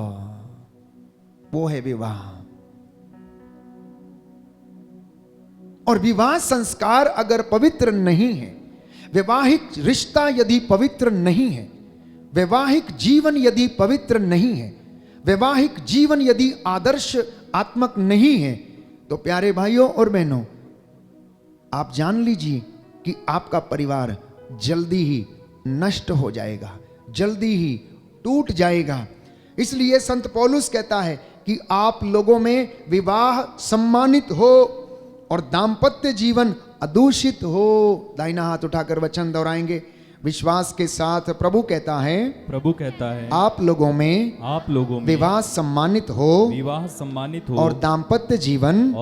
वो है विवाह। और विवाह संस्कार अगर पवित्र नहीं है, वैवाहिक रिश्ता यदि पवित्र नहीं है, वैवाहिक जीवन यदि पवित्र नहीं है, वैवाहिक जीवन यदि आदर्श आत्मक नहीं है, तो प्यारे भाइयों और बहनों, आप जान लीजिए कि आपका परिवार जल्दी ही नष्ट हो जाएगा, जल्दी ही टूट जाएगा। इसलिए संत पौलुस कहता है कि आप लोगों में विवाह सम्मानित हो और दाम्पत्य जीवन अदूषित हो। दाहिना हाथ उठाकर वचन दोहराएंगे विश्वास के साथ। प्रभु कहता है आप लोगों में विवाह सम्मानित हो, विवाह सम्मानित हो और दाम्पत्य जीवन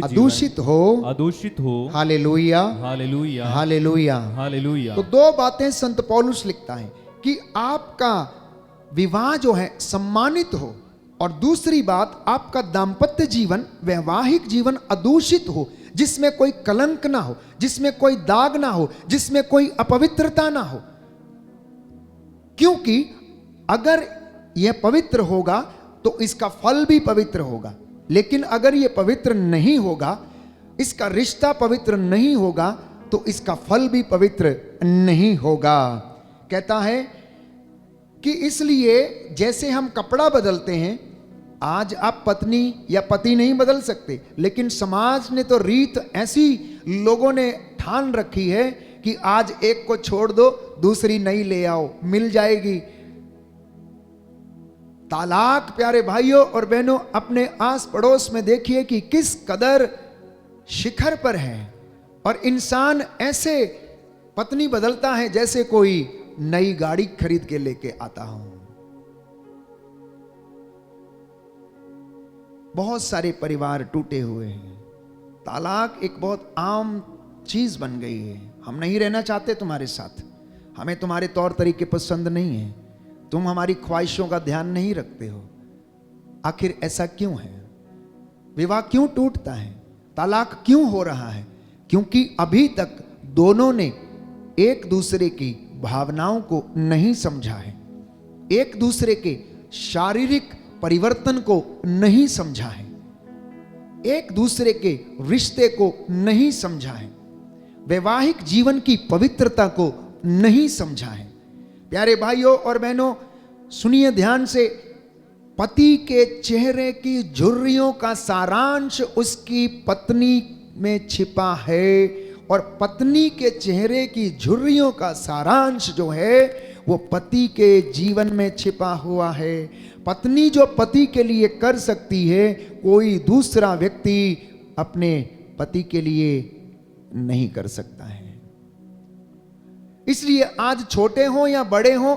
अदूषित हो। Hallelujah, hallelujah, hallelujah, hallelujah. तो दो बातें संत पौलुस लिखता है कि आपका विवाह जो है सम्मानित हो, और दूसरी बात आपका दाम्पत्य जीवन, वैवाहिक जीवन अदूषित हो, जिसमें कोई कलंक ना हो, जिसमें कोई दाग ना हो, जिसमें कोई अपवित्रता ना हो। क्योंकि अगर यह पवित्र होगा तो इसका फल भी पवित्र होगा, लेकिन अगर यह पवित्र नहीं होगा, इसका रिश्ता पवित्र नहीं होगा, तो इसका फल भी पवित्र नहीं होगा। कहता है कि इसलिए जैसे हम कपड़ा बदलते हैं, आज आप पत्नी या पति नहीं बदल सकते, लेकिन समाज ने तो रीत ऐसी लोगों ने ठान रखी है कि आज एक को छोड़ दो, दूसरी नई ले आओ, मिल जाएगी। तालाक प्यारे भाइयों और बहनों अपने आस पड़ोस में देखिए कि किस कदर शिखर पर है, और इंसान ऐसे पत्नी बदलता है जैसे कोई नई गाड़ी खरीद के लेके आता हूं। बहुत सारे परिवार टूटे हुए हैं। तालाक एक बहुत आम चीज बन गई है। हम नहीं रहना चाहते तुम्हारे साथ, हमें तुम्हारे तौर तरीके पसंद नहीं है, तुम हमारी ख्वाहिशों का ध्यान नहीं रखते हो। आखिर ऐसा क्यों है? विवाह क्यों टूटता है? तालाक क्यों हो रहा है? क्योंकि अभी तक दोनों ने एक दूसरे की भावनाओं को नहीं समझा है, एक दूसरे के शारीरिक परिवर्तन को नहीं समझा है, एक दूसरे के रिश्ते को नहीं समझा है, वैवाहिक जीवन की पवित्रता को नहीं समझा है। प्यारे भाइयों और बहनों सुनिए ध्यान से, पति के चेहरे की झुर्रियों का सारांश उसकी पत्नी में छिपा है, और पत्नी के चेहरे की झुर्रियों का सारांश जो है वो पति के जीवन में छिपा हुआ है। पत्नी जो पति के लिए कर सकती है, कोई दूसरा व्यक्ति अपने पति के लिए नहीं कर सकता है। इसलिए आज छोटे हों या बड़े हों,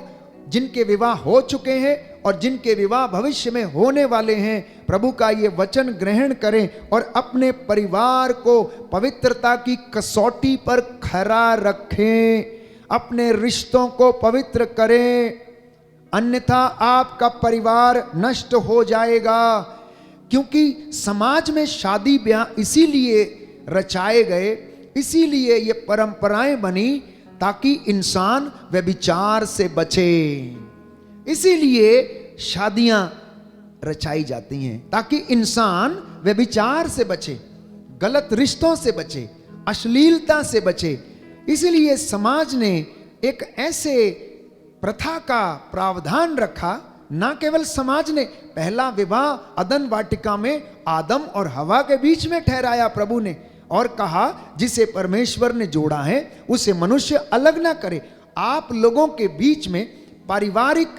जिनके विवाह हो चुके हैं और जिनके विवाह भविष्य में होने वाले हैं, प्रभु का ये वचन ग्रहण करें और अपने परिवार को पवित्रता की कसौटी पर खरा रखें, अपने रिश्तों को पवित्र करें, अन्यथा आपका परिवार नष्ट हो जाएगा। क्योंकि समाज में शादी ब्याह इसीलिए रचाए गए, इसीलिए ये परंपराएं बनी ताकि इंसान व्यभिचार से बचे। इसीलिए शादियां रचाई जाती हैं ताकि इंसान व्यभिचार से बचे, गलत रिश्तों से बचे, अश्लीलता से बचे। इसलिए समाज ने एक ऐसे प्रथा का प्रावधान रखा, ना केवल समाज ने, पहला विवाह अदन वाटिका में आदम और हवा के बीच में ठहराया प्रभु ने, और कहा जिसे परमेश्वर ने जोड़ा है उसे मनुष्य अलग ना करे। आप लोगों के बीच में, पारिवारिक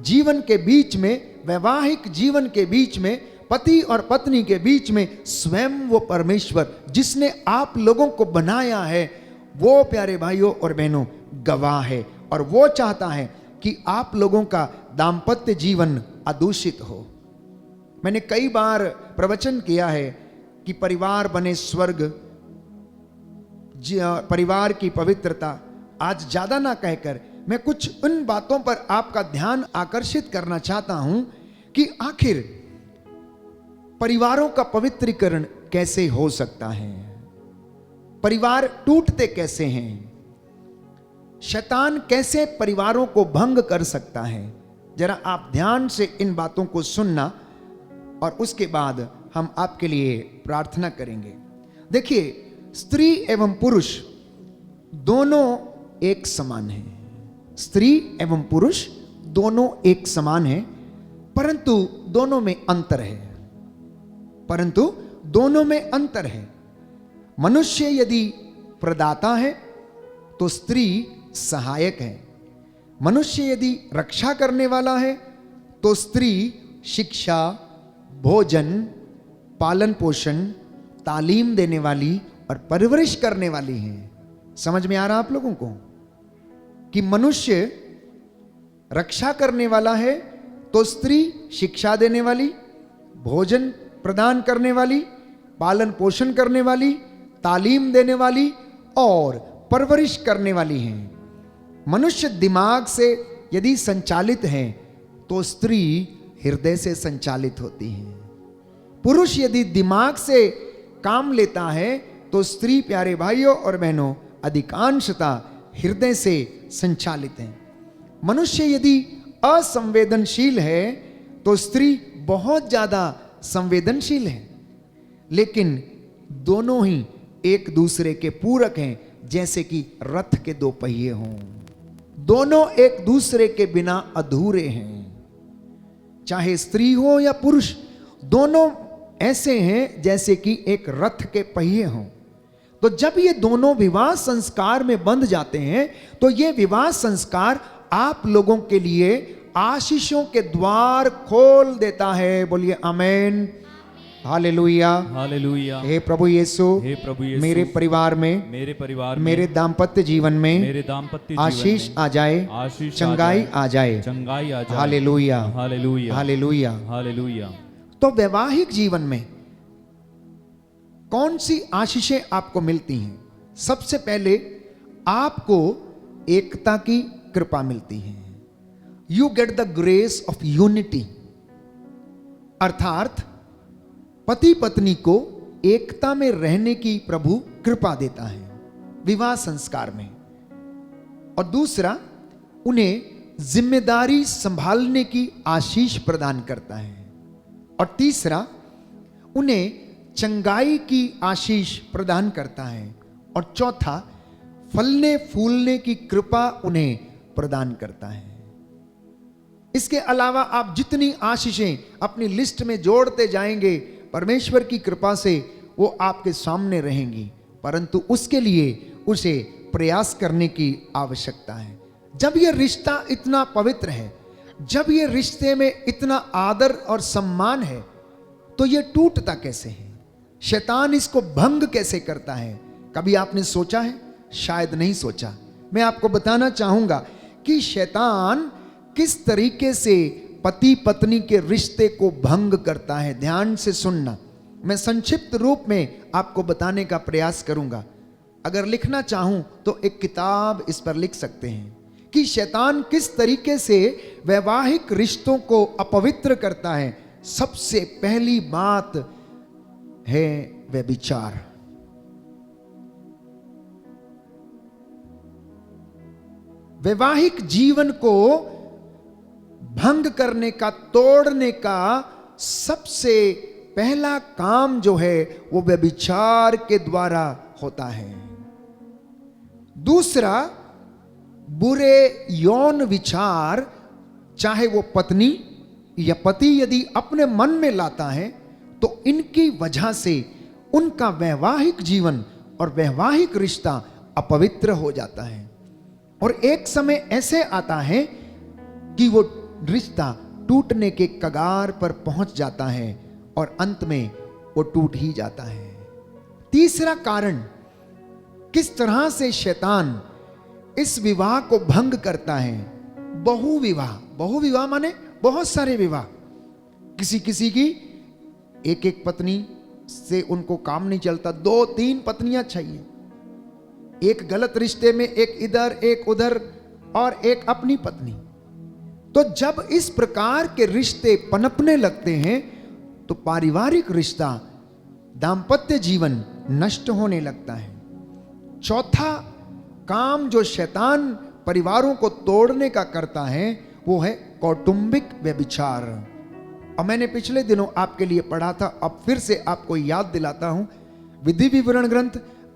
जीवन के बीच में, वैवाहिक जीवन के बीच में, पति और पत्नी के बीच में स्वयं वो परमेश्वर जिसने आप लोगों को बनाया है, वो प्यारे भाइयों और बहनों गवाह है, और वो चाहता है कि आप लोगों का दाम्पत्य जीवन अदूषित हो। मैंने कई बार प्रवचन किया है कि परिवार बने स्वर्ग, परिवार की पवित्रता। आज ज्यादा ना कहकर मैं कुछ उन बातों पर आपका ध्यान आकर्षित करना चाहता हूं कि आखिर परिवारों का पवित्रीकरण कैसे हो सकता है, परिवार टूटते कैसे हैं, शैतान कैसे परिवारों को भंग कर सकता है। जरा आप ध्यान से इन बातों को सुनना और उसके बाद हम आपके लिए प्रार्थना करेंगे। देखिए, स्त्री एवं पुरुष दोनों एक समान हैं। स्त्री एवं पुरुष दोनों एक समान हैं, परंतु दोनों में अंतर है। परंतु दोनों में अंतर है। मनुष्य यदि प्रदाता है तो स्त्री सहायक है। मनुष्य यदि रक्षा करने वाला है तो स्त्री शिक्षा, भोजन, पालन पोषण, तालीम देने वाली और परवरिश करने वाली है। समझ में आ रहा आप लोगों को कि मनुष्य रक्षा करने वाला है तो स्त्री शिक्षा देने वाली, भोजन प्रदान करने वाली, पालन पोषण करने वाली, तालीम देने वाली और परवरिश करने वाली है। मनुष्य दिमाग से यदि संचालित है तो स्त्री हृदय से संचालित होती है। पुरुष यदि दिमाग से काम लेता है तो स्त्री, प्यारे भाइयों और बहनों, अधिकांशता हृदय से संचालित है। मनुष्य यदि असंवेदनशील है तो स्त्री बहुत ज्यादा संवेदनशील है। लेकिन दोनों ही एक दूसरे के पूरक हैं, जैसे कि रथ के दो पहिए हों। दोनों एक दूसरे के बिना अधूरे हैं। चाहे स्त्री हो या पुरुष, दोनों ऐसे हैं जैसे कि एक रथ के पहिए हों। तो जब ये दोनों विवाह संस्कार में बंध जाते हैं तो ये विवाह संस्कार आप लोगों के लिए आशीषों के द्वार खोल देता है। बोलिए आमेन, हालेलुया, हालेलुया। हे प्रभु यीशु, हे प्रभु यीशु, मेरे परिवार में, मेरे परिवार में, मेरे दाम्पत्य जीवन में मेरे दाम्पत्य जीवन आशीष में आ जाए, आशीष चंगाई आ जाए, चंगाई आ जाए। Hallelujah, hallelujah, hallelujah. हालेलुया। तो वैवाहिक जीवन में कौन सी आशीषें आपको मिलती हैं? सबसे पहले आपको एकता की कृपा मिलती है। You get the grace of unity, अर्थात पति पत्नी को एकता में रहने की प्रभु कृपा देता है विवाह संस्कार में। और दूसरा, उन्हें जिम्मेदारी संभालने की आशीष प्रदान करता है। और तीसरा, उन्हें चंगाई की आशीष प्रदान करता है। और चौथा, फलने फूलने की कृपा उन्हें प्रदान करता है। इसके अलावा आप जितनी आशीषें अपनी लिस्ट में जोड़ते जाएंगे, परमेश्वर की कृपा से वो आपके सामने रहेंगी, परंतु उसके लिए उसे प्रयास करने की आवश्यकता है। जब ये रिश्ता इतना पवित्र है, जब ये रिश्ते में इतना आदर और सम्मान है, तो ये टूटता कैसे है? शैतान इसको भंग कैसे करता है? कभी आपने सोचा है? शायद नहीं सोचा। मैं आपको बताना चाहूंगा कि शैतान किस तरीके से पति पत्नी के रिश्ते को भंग करता है। ध्यान से सुनना, मैं संक्षिप्त रूप में आपको बताने का प्रयास करूंगा। अगर लिखना चाहूं तो एक किताब इस पर लिख सकते हैं कि शैतान किस तरीके से वैवाहिक रिश्तों को अपवित्र करता है। सबसे पहली बात है व्यभिचार। वैवाहिक जीवन को भंग करने का, तोड़ने का सबसे पहला काम जो है वो व्यभिचार के द्वारा होता है। दूसरा, बुरे यौन विचार, चाहे वो पत्नी या पति यदि अपने मन में लाता है तो इनकी वजह से उनका वैवाहिक जीवन और वैवाहिक रिश्ता अपवित्र हो जाता है। और एक समय ऐसे आता है कि वो रिश्ता टूटने के कगार पर पहुंच जाता है और अंत में वो टूट ही जाता है। तीसरा कारण, किस तरह से शैतान इस विवाह को भंग करता है। बहुविवाह, बहुविवाह माने बहुत सारे विवाह। किसी किसी की एक एक पत्नी से उनको काम नहीं चलता, 2-3 पत्नियां चाहिए। एक गलत रिश्ते में एक इधर एक उधर और एक अपनी पत्नी। तो जब इस प्रकार के रिश्ते पनपने लगते हैं तो पारिवारिक रिश्ता, दाम्पत्य जीवन नष्ट होने लगता है। चौथा काम जो शैतान परिवारों को तोड़ने का करता है वो है कौटुंबिक व्यभिचार। और मैंने पिछले दिनों आपके लिए पढ़ा था, अब फिर से आपको याद दिलाता हूं। विधि विवरण ग्रंथ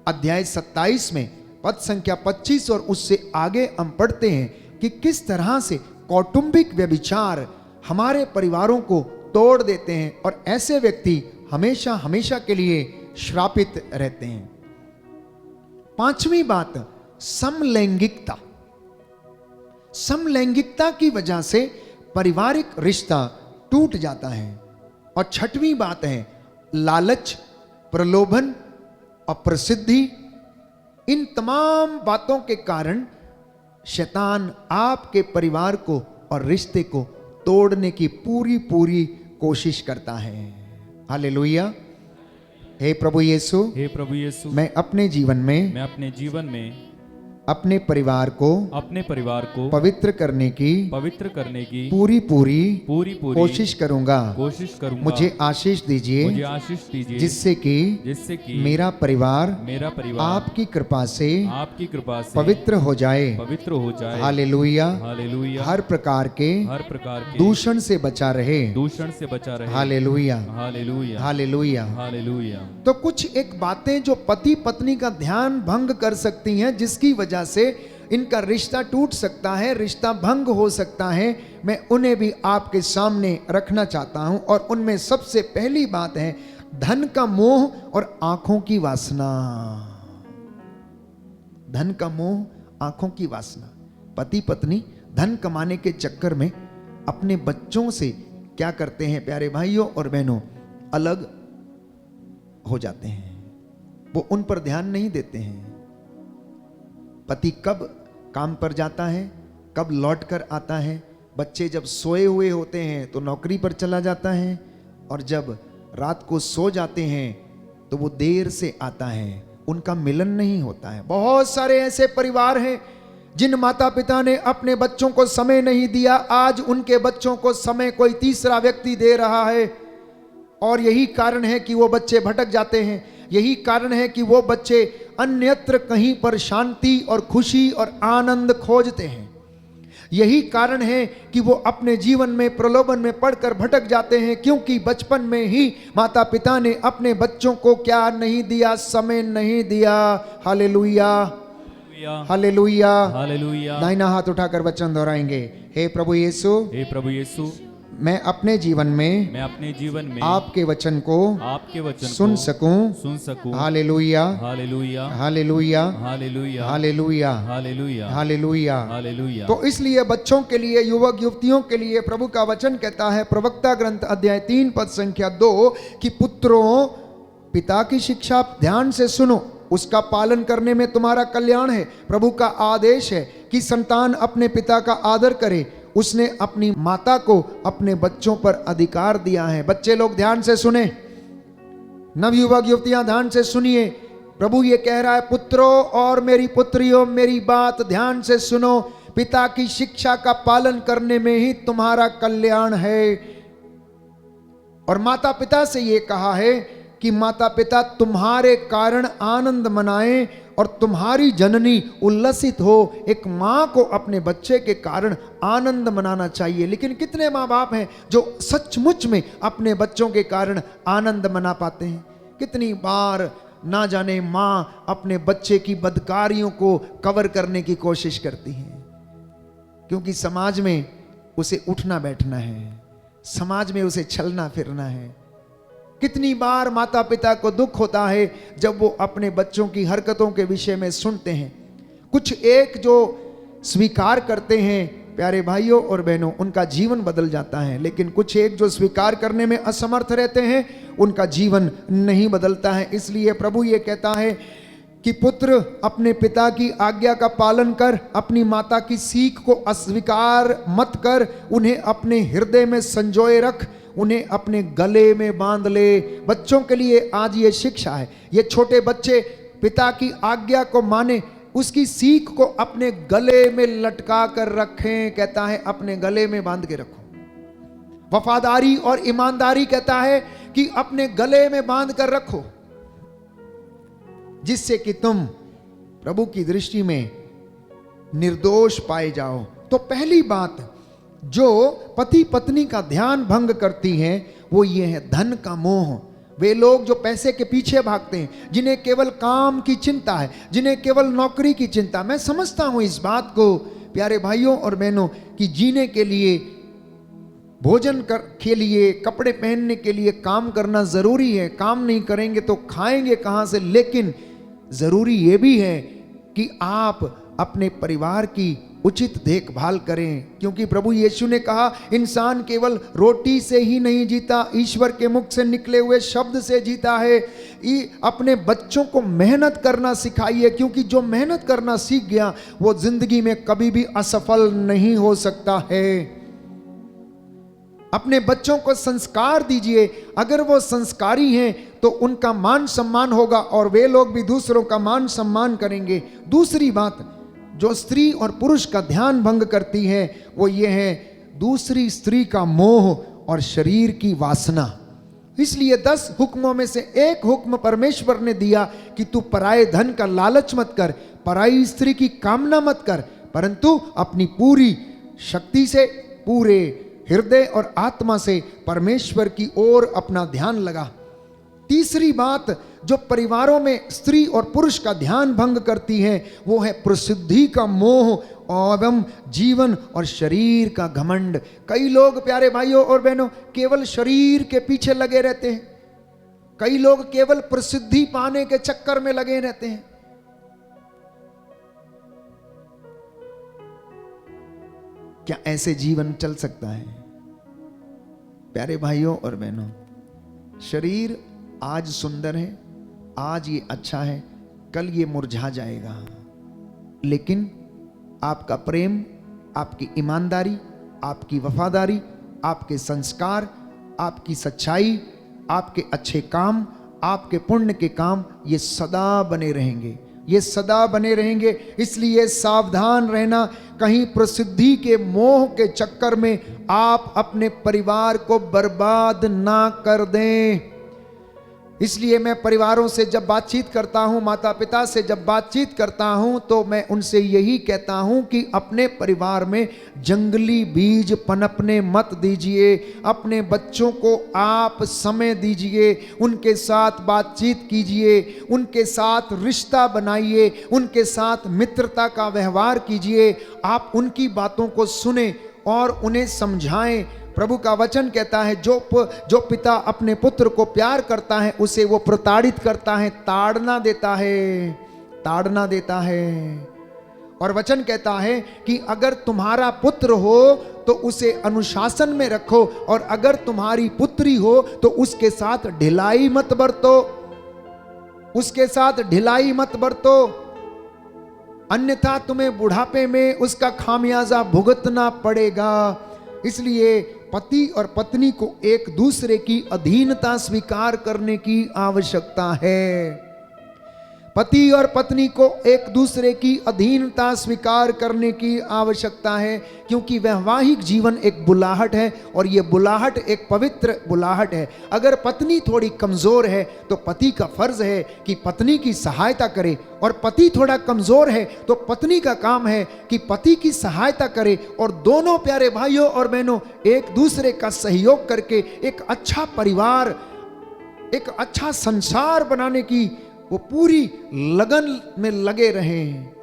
अध्याय 27 में पद संख्या 25 और उससे आगे हम पढ़ते हैं कि किस तरह से कौटुंबिक व्यभिचार हमारे परिवारों को तोड़ देते हैं और ऐसे व्यक्ति हमेशा हमेशा के लिए श्रापित रहते हैं। पांचवी बात, समलैंगिकता। समलैंगिकता की वजह से पारिवारिक रिश्ता टूट जाता है। और छठवीं बात है लालच, प्रलोभन और प्रसिद्धि। इन तमाम बातों के कारण शैतान आपके परिवार को और रिश्ते को तोड़ने की पूरी कोशिश करता है। हालेलुया। हे प्रभु यीशु, हे प्रभु यीशु, मैं अपने जीवन में अपने परिवार को पवित्र करने की पूरी कोशिश करूंगा। मुझे आशीष दीजिए जिससे कि मेरा परिवार आपकी कृपा से पवित्र हो जाए। हालेलुया। हर प्रकार के दूषण से बचा रहे। हालेलुया। हालेलुया। तो कुछ एक बातें जो पति पत्नी का ध्यान भंग कर सकती हैं, जिसकी वजह से इनका रिश्ता टूट सकता है, रिश्ता भंग हो सकता है, मैं उन्हें भी आपके सामने रखना चाहता हूं। और उनमें सबसे पहली बात है धन का मोह और आंखों की वासना। धन का मोह, आंखों की वासना। पति पत्नी धन कमाने के चक्कर में अपने बच्चों से क्या करते हैं प्यारे भाइयों और बहनों, अलग हो जाते हैं। वो उन पर ध्यान नहीं देते हैं। पति कब काम पर जाता है, कब लौट कर आता है। बच्चे जब सोए हुए होते हैं तो नौकरी पर चला जाता है, और जब रात को सो जाते हैं तो वो देर से आता है। उनका मिलन नहीं होता है। बहुत सारे ऐसे परिवार हैं जिन माता पिता ने अपने बच्चों को समय नहीं दिया, आज उनके बच्चों को समय कोई तीसरा व्यक्ति दे रहा है। और यही कारण है कि वो बच्चे भटक जाते हैं। यही कारण है कि वो बच्चे अन्यत्र कहीं पर शांति और खुशी और आनंद खोजते हैं। यही कारण है कि वो अपने जीवन में प्रलोभन में पड़कर भटक जाते हैं, क्योंकि बचपन में ही माता पिता ने अपने बच्चों को क्या नहीं दिया, समय नहीं दिया। हालेलुया। हालेलुया। हालेलुया। दाहिना हाथ उठाकर वचन दोहराएंगे। हे प्रभु यीशु, हे प्रभु यीशु, मैं अपने जीवन में आपके वचन को सुन सकूं। Hallelujah. Hallelujah. Hallelujah. Hallelujah. Hallelujah. Hallelujah. Hallelujah. Hallelujah. तो इसलिए बच्चों के लिए, युवक युवतियों के लिए प्रभु का वचन कहता है प्रवक्ता ग्रंथ अध्याय 3 पद संख्या 2 कि पुत्रों, पिता की शिक्षा ध्यान से सुनो, उसका पालन करने में तुम्हारा कल्याण है। प्रभु का आदेश है कि संतान अपने पिता का आदर करे। उसने अपनी माता को अपने बच्चों पर अधिकार दिया है। बच्चे लोग ध्यान से सुने, नवयुवक युवतियां ध्यान से सुनिए। प्रभु ये कह रहा है, पुत्रों और मेरी पुत्रियों, मेरी बात ध्यान से सुनो। पिता की शिक्षा का पालन करने में ही तुम्हारा कल्याण है। और माता पिता से ये कहा है कि माता पिता तुम्हारे कारण आनंद मनाएं और तुम्हारी जननी उल्लसित हो। एक मां को अपने बच्चे के कारण आनंद मनाना चाहिए। लेकिन कितने मां बाप हैं जो सचमुच में अपने बच्चों के कारण आनंद मना पाते हैं? कितनी बार ना जाने मां अपने बच्चे की बदकारियों को कवर करने की कोशिश करती है, क्योंकि समाज में उसे उठना बैठना है, समाज में उसे चलना फिरना है। कितनी बार माता पिता को दुख होता है जब वो अपने बच्चों की हरकतों के विषय में सुनते हैं। कुछ एक जो स्वीकार करते हैं प्यारे भाइयों और बहनों, उनका जीवन बदल जाता है। लेकिन कुछ एक जो स्वीकार करने में असमर्थ रहते हैं, उनका जीवन नहीं बदलता है। इसलिए प्रभु ये कहता है कि पुत्र, अपने पिता की आज्ञा का पालन कर, अपनी माता की सीख को अस्वीकार मत कर, उन्हें अपने हृदय में संजोए रख, उन्हें अपने गले में बांध ले। बच्चों के लिए आज ये शिक्षा है। ये छोटे बच्चे पिता की आज्ञा को माने, उसकी सीख को अपने गले में लटका कर रखें। कहता है अपने गले में बांध के रखो। वफादारी और ईमानदारी कहता है कि अपने गले में बांध कर रखो, जिससे कि तुम प्रभु की दृष्टि में निर्दोष पाए जाओ। तो पहली बात जो पति पत्नी का ध्यान भंग करती है वो ये है धन का मोह वे लोग जो पैसे के पीछे भागते हैं, जिन्हें केवल काम की चिंता है, जिन्हें केवल नौकरी की चिंता। मैं समझता हूं इस बात को प्यारे भाइयों और बहनों कि जीने के लिए, भोजन के लिए, कपड़े पहनने के लिए काम करना जरूरी है। काम नहीं करेंगे तो खाएंगे कहां से। लेकिन जरूरी यह भी है कि आप अपने परिवार की उचित देखभाल करें, क्योंकि प्रभु यीशु ने कहा इंसान केवल रोटी से ही नहीं जीता, ईश्वर के मुख से निकले हुए शब्द से जीता है। अपने बच्चों को मेहनत करना सिखाइए, क्योंकि जो मेहनत करना सीख गया वो जिंदगी में कभी भी असफल नहीं हो सकता है। अपने बच्चों को संस्कार दीजिए, अगर वो संस्कारी हैं तो उनका मान सम्मान होगा और वे लोग भी दूसरों का मान सम्मान करेंगे। दूसरी बात जो स्त्री और पुरुष का ध्यान भंग करती है वो ये है दूसरी स्त्री का मोह और शरीर की वासना। इसलिए 10 हुक्मों में से एक हुक्म परमेश्वर ने दिया कि तू पराये धन का लालच मत कर, पराई स्त्री की कामना मत कर, परंतु अपनी पूरी शक्ति से, पूरे हृदय और आत्मा से परमेश्वर की ओर अपना ध्यान लगा। तीसरी बात जो परिवारों में स्त्री और पुरुष का ध्यान भंग करती है वो है प्रसिद्धि का मोह एवं जीवन और शरीर का घमंड। कई लोग प्यारे भाइयों और बहनों केवल शरीर के पीछे लगे रहते हैं, कई लोग केवल प्रसिद्धि पाने के चक्कर में लगे रहते हैं। क्या ऐसे जीवन चल सकता है? प्यारे भाइयों और बहनों, शरीर आज सुंदर है, आज ये अच्छा है, कल ये मुरझा जाएगा, लेकिन आपका प्रेम, आपकी ईमानदारी, आपकी वफादारी, आपके संस्कार, आपकी सच्चाई, आपके अच्छे काम, आपके पुण्य के काम, ये सदा बने रहेंगे, ये सदा बने रहेंगे। इसलिए सावधान रहना, कहीं प्रसिद्धि के मोह के चक्कर में आप अपने परिवार को बर्बाद ना कर दें। इसलिए मैं परिवारों से जब बातचीत करता हूं, माता पिता से जब बातचीत करता हूं, तो मैं उनसे यही कहता हूं कि अपने परिवार में जंगली बीज पनपने मत दीजिए। अपने बच्चों को आप समय दीजिए, उनके साथ बातचीत कीजिए, उनके साथ रिश्ता बनाइए, उनके साथ मित्रता का व्यवहार कीजिए। आप उनकी बातों को सुने और उन्हें समझाएं। प्रभु का वचन कहता है जो पिता अपने पुत्र को प्यार करता है उसे वो प्रताड़ित करता है, ताड़ना देता है, ताड़ना देता है। और वचन कहता है कि अगर तुम्हारा पुत्र हो तो उसे अनुशासन में रखो, और अगर तुम्हारी पुत्री हो तो उसके साथ ढिलाई मत बरतो, उसके साथ ढिलाई मत बरतो, अन्यथा तुम्हें बुढ़ापे में उसका खामियाजा भुगतना पड़ेगा। इसलिए पति और पत्नी को एक दूसरे की अधीनता स्वीकार करने की आवश्यकता है। पति और पत्नी को एक दूसरे की अधीनता स्वीकार करने की आवश्यकता है, क्योंकि वैवाहिक जीवन एक बुलाहट है और ये बुलाहट एक पवित्र बुलाहट है। अगर पत्नी थोड़ी कमजोर है तो पति का फर्ज है कि पत्नी की सहायता करे, और पति थोड़ा कमजोर है तो पत्नी का काम है कि पति की सहायता करे, और दोनों प्यारे भाइयों और बहनों एक दूसरे का सहयोग करके एक अच्छा परिवार, एक अच्छा संसार बनाने की वो पूरी लगन में लगे रहे हैं।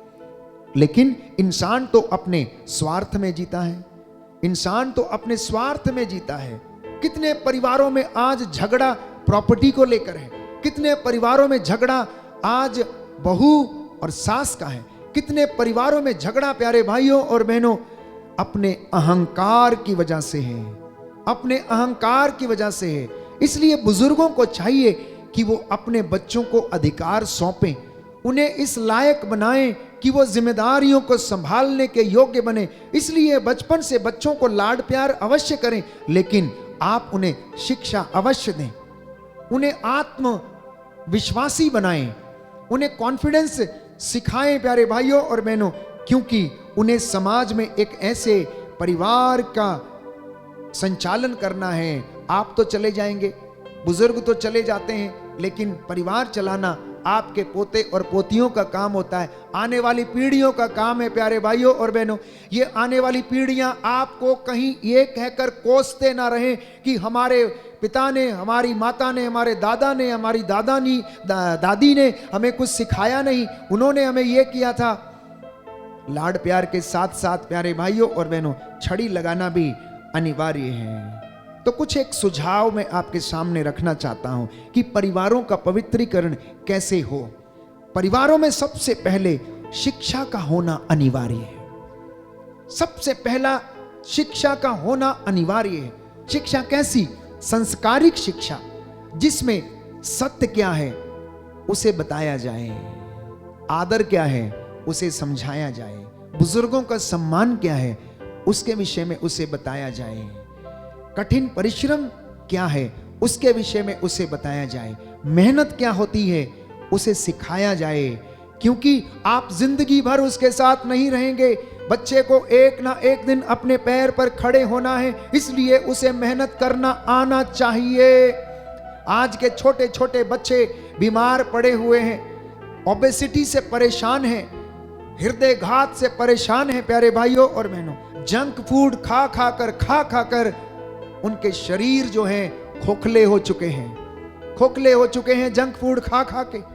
लेकिन इंसान तो अपने स्वार्थ में जीता है, इंसान तो अपने स्वार्थ में जीता है। कितने परिवारों में आज झगड़ा प्रॉपर्टी को लेकर है, कितने परिवारों में झगड़ा आज बहू और सास का है, कितने परिवारों में झगड़ा प्यारे भाइयों और बहनों अपने अहंकार की वजह से है, अपने अहंकार की वजह से है। इसलिए बुजुर्गों को चाहिए कि वो अपने बच्चों को अधिकार सौंपें, उन्हें इस लायक बनाएं कि वो जिम्मेदारियों को संभालने के योग्य बने। इसलिए बचपन से बच्चों को लाड प्यार अवश्य करें, लेकिन आप उन्हें शिक्षा अवश्य दें, उन्हें आत्मविश्वासी बनाएं, उन्हें कॉन्फिडेंस सिखाएं प्यारे भाइयों और बहनों, क्योंकि उन्हें समाज में एक ऐसे परिवार का संचालन करना है। आप तो चले जाएंगे, बुजुर्ग तो चले जाते हैं, लेकिन परिवार चलाना आपके पोते और पोतियों का काम होता है, आने वाली पीढ़ियों का काम है प्यारे भाइयों और बहनों। ये आने वाली पीढ़ियां आपको कहीं ये कहकर कोसते ना रहें कि हमारे पिता ने, हमारी माता ने, हमारे दादा ने, हमारी दादी ने हमें कुछ सिखाया नहीं, उन्होंने हमें ये किया था। लाड प्यार के साथ साथ प्यारे भाइयों और बहनों, छड़ी लगाना भी अनिवार्य है। तो कुछ एक सुझाव मैं आपके सामने रखना चाहता हूं कि परिवारों का पवित्रीकरण कैसे हो। परिवारों में सबसे पहले शिक्षा का होना अनिवार्य है। सबसे पहला शिक्षा का होना अनिवार्य है। शिक्षा कैसी? संस्कारिक शिक्षा, जिसमें सत्य क्या है उसे बताया जाए, आदर क्या है उसे समझाया जाए, बुजुर्गों का सम्मान क्या है उसके विषय में उसे बताया जाए, कठिन परिश्रम क्या है उसके विषय में उसे बताया जाए, मेहनत क्या होती है उसे सिखाया जाए। क्योंकि आप जिंदगी भर उसके साथ नहीं रहेंगे, बच्चे को एक ना एक दिन अपने पैर पर खड़े होना है, इसलिए उसे मेहनत करना आना चाहिए। आज के छोटे छोटे बच्चे बीमार पड़े हुए हैं, ओबेसिटी से परेशान हैं, हृदय घात से परेशान हैं प्यारे भाइयों और बहनों। जंक फूड खा खाकर उनके शरीर जो हैं खोखले हो चुके हैं, जंक फूड खा खा के।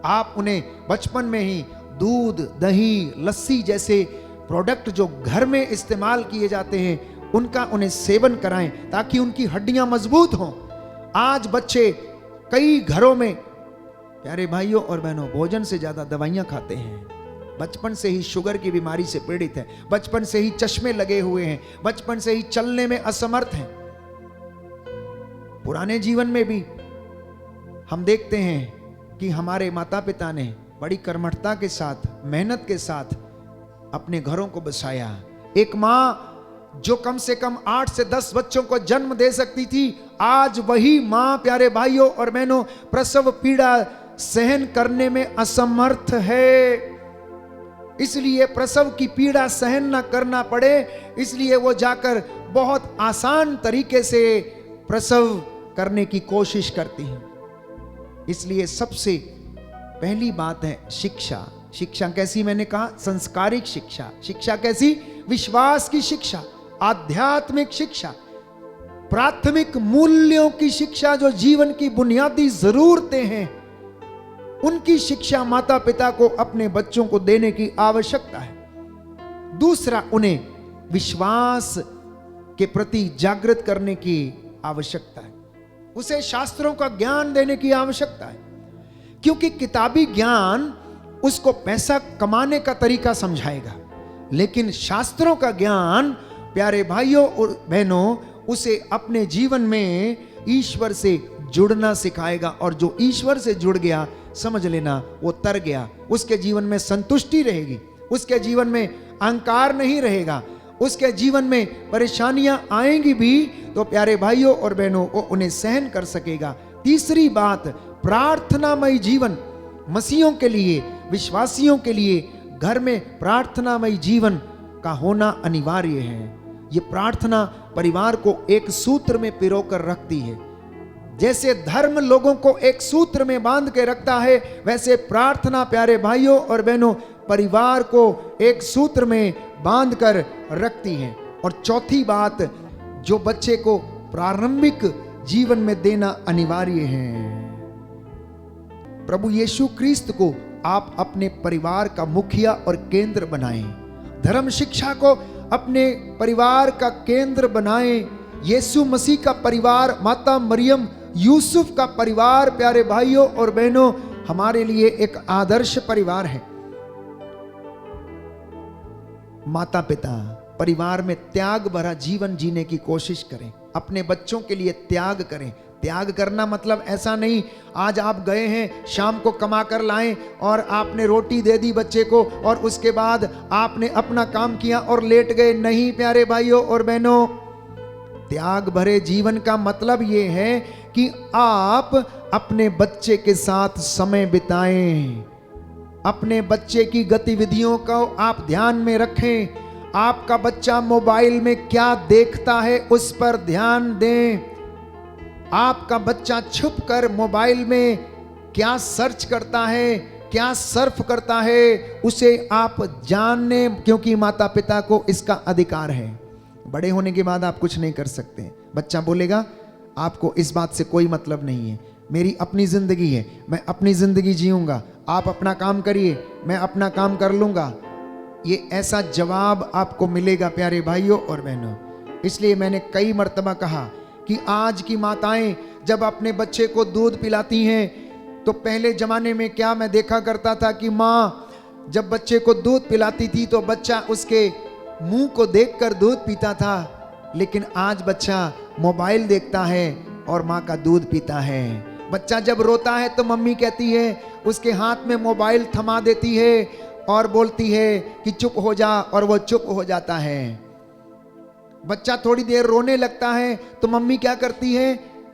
आप उन्हें बचपन में ही दूध, दही, लस्सी जैसे प्रोडक्ट जो घर में इस्तेमाल किए जाते हैं उनका उन्हें सेवन कराएं ताकि उनकी हड्डियां मजबूत हों। आज बच्चे कई घरों में प्यारे भाइयों और बहनों भोजन से ज्यादा दवाइयां खाते हैं। बचपन से ही शुगर की बीमारी से पीड़ित है, बचपन से ही चश्मे लगे हुए हैं, बचपन से ही चलने में असमर्थ हैं। पुराने जीवन में भी हम देखते हैं कि हमारे माता पिता ने बड़ी कर्मठता के साथ, मेहनत के साथ अपने घरों को बसाया। एक मां जो कम से कम 8 से 10 बच्चों को जन्म दे सकती थी, आज वही मां प्यारे भाइयों और बहनों प्रसव पीड़ा सहन करने में असमर्थ है। इसलिए प्रसव की पीड़ा सहन ना करना पड़े, इसलिए वो जाकर बहुत आसान तरीके से प्रसव करने की कोशिश करती हैं। इसलिए सबसे पहली बात है शिक्षा। शिक्षा कैसी? मैंने कहा संस्कारिक शिक्षा। शिक्षा कैसी? विश्वास की शिक्षा, आध्यात्मिक शिक्षा, प्राथमिक मूल्यों की शिक्षा, जो जीवन की बुनियादी जरूरतें हैं उनकी शिक्षा माता पिता को अपने बच्चों को देने की आवश्यकता है। दूसरा, उन्हें विश्वास के प्रति जागृत करने की आवश्यकता है। उसे शास्त्रों का ज्ञान देने की आवश्यकता है, क्योंकि किताबी ज्ञान उसको पैसा कमाने का तरीका समझाएगा, लेकिन शास्त्रों का ज्ञान प्यारे भाइयों और बहनों उसे अपने जीवन में ईश्वर से जुड़ना सिखाएगा। और जो ईश्वर से जुड़ गया, समझ लेना वो तर गया, उसके जीवन में संतुष्टि रहेगी, उसके जीवन में अहंकार नहीं रहेगा, उसके जीवन में परेशानियां आएंगी भी तो प्यारे भाइयों और बहनों वो उन्हें सहन कर सकेगा। तीसरी बात, प्रार्थनामय जीवन। मसीहों के लिए, विश्वासियों के लिए घर में प्रार्थनामय जीवन का होना अनिवार्य है। ये प्रार्थना परिवार को एक सूत्र में पिरोकर रखती है। जैसे धर्म लोगों को एक सूत्र में बांध के रखता है, वैसे प्रार्थना प्यारे भाइयों और बहनों परिवार को एक सूत्र में बांध कर रखती है। और चौथी बात, जो बच्चे को प्रारंभिक जीवन में देना अनिवार्य है। प्रभु यीशु क्रिस्त को आप अपने परिवार का मुखिया और केंद्र बनाएं। धर्म शिक्षा को अपने परिवार का केंद्र बनाएं। यीशु मसीह का परिवार, माता मरियम, यूसुफ का परिवार प्यारे भाइयों और बहनों हमारे लिए एक आदर्श परिवार है। माता पिता परिवार में त्याग भरा जीवन जीने की कोशिश करें, अपने बच्चों के लिए त्याग करें। त्याग करना मतलब ऐसा नहीं आज आप गए हैं, शाम को कमा कर लाएं और आपने रोटी दे दी बच्चे को और उसके बाद आपने अपना काम किया और लेट गए। नहीं प्यारे भाइयों और बहनों, त्याग भरे जीवन का मतलब ये है कि आप अपने बच्चे के साथ समय बिताएं, अपने बच्चे की गतिविधियों को आप ध्यान में रखें। आपका बच्चा मोबाइल में क्या देखता है उस पर ध्यान दें। आपका बच्चा छुप कर मोबाइल में क्या सर्च करता है, क्या सर्फ करता है, उसे आप जानने, क्योंकि माता पिता को इसका अधिकार है। बड़े होने के बाद आप कुछ नहीं कर सकते। बच्चा बोलेगा आपको इस बात से कोई मतलब नहीं है, मेरी अपनी जिंदगी है, मैं अपनी जिंदगी जीऊंगा, आप अपना काम करिए, मैं अपना काम कर लूंगा। ये ऐसा जवाब आपको मिलेगा प्यारे भाइयों और बहनों। इसलिए मैंने कई मर्तबा कहा कि आज की माताएं जब अपने बच्चे को दूध पिलाती हैं, तो पहले जमाने में क्या मैं देखा करता था कि माँ जब बच्चे को दूध पिलाती थी तो बच्चा उसके मुंह को देखकर दूध पीता था, लेकिन आज बच्चा मोबाइल देखता है और माँ का दूध पीता है। बच्चा जब रोता है तो मम्मी कहती है, उसके हाथ में मोबाइल थमा देती है और बोलती है कि चुप हो जा, और वो चुप हो जाता है। बच्चा थोड़ी देर रोने लगता है तो मम्मी क्या करती है,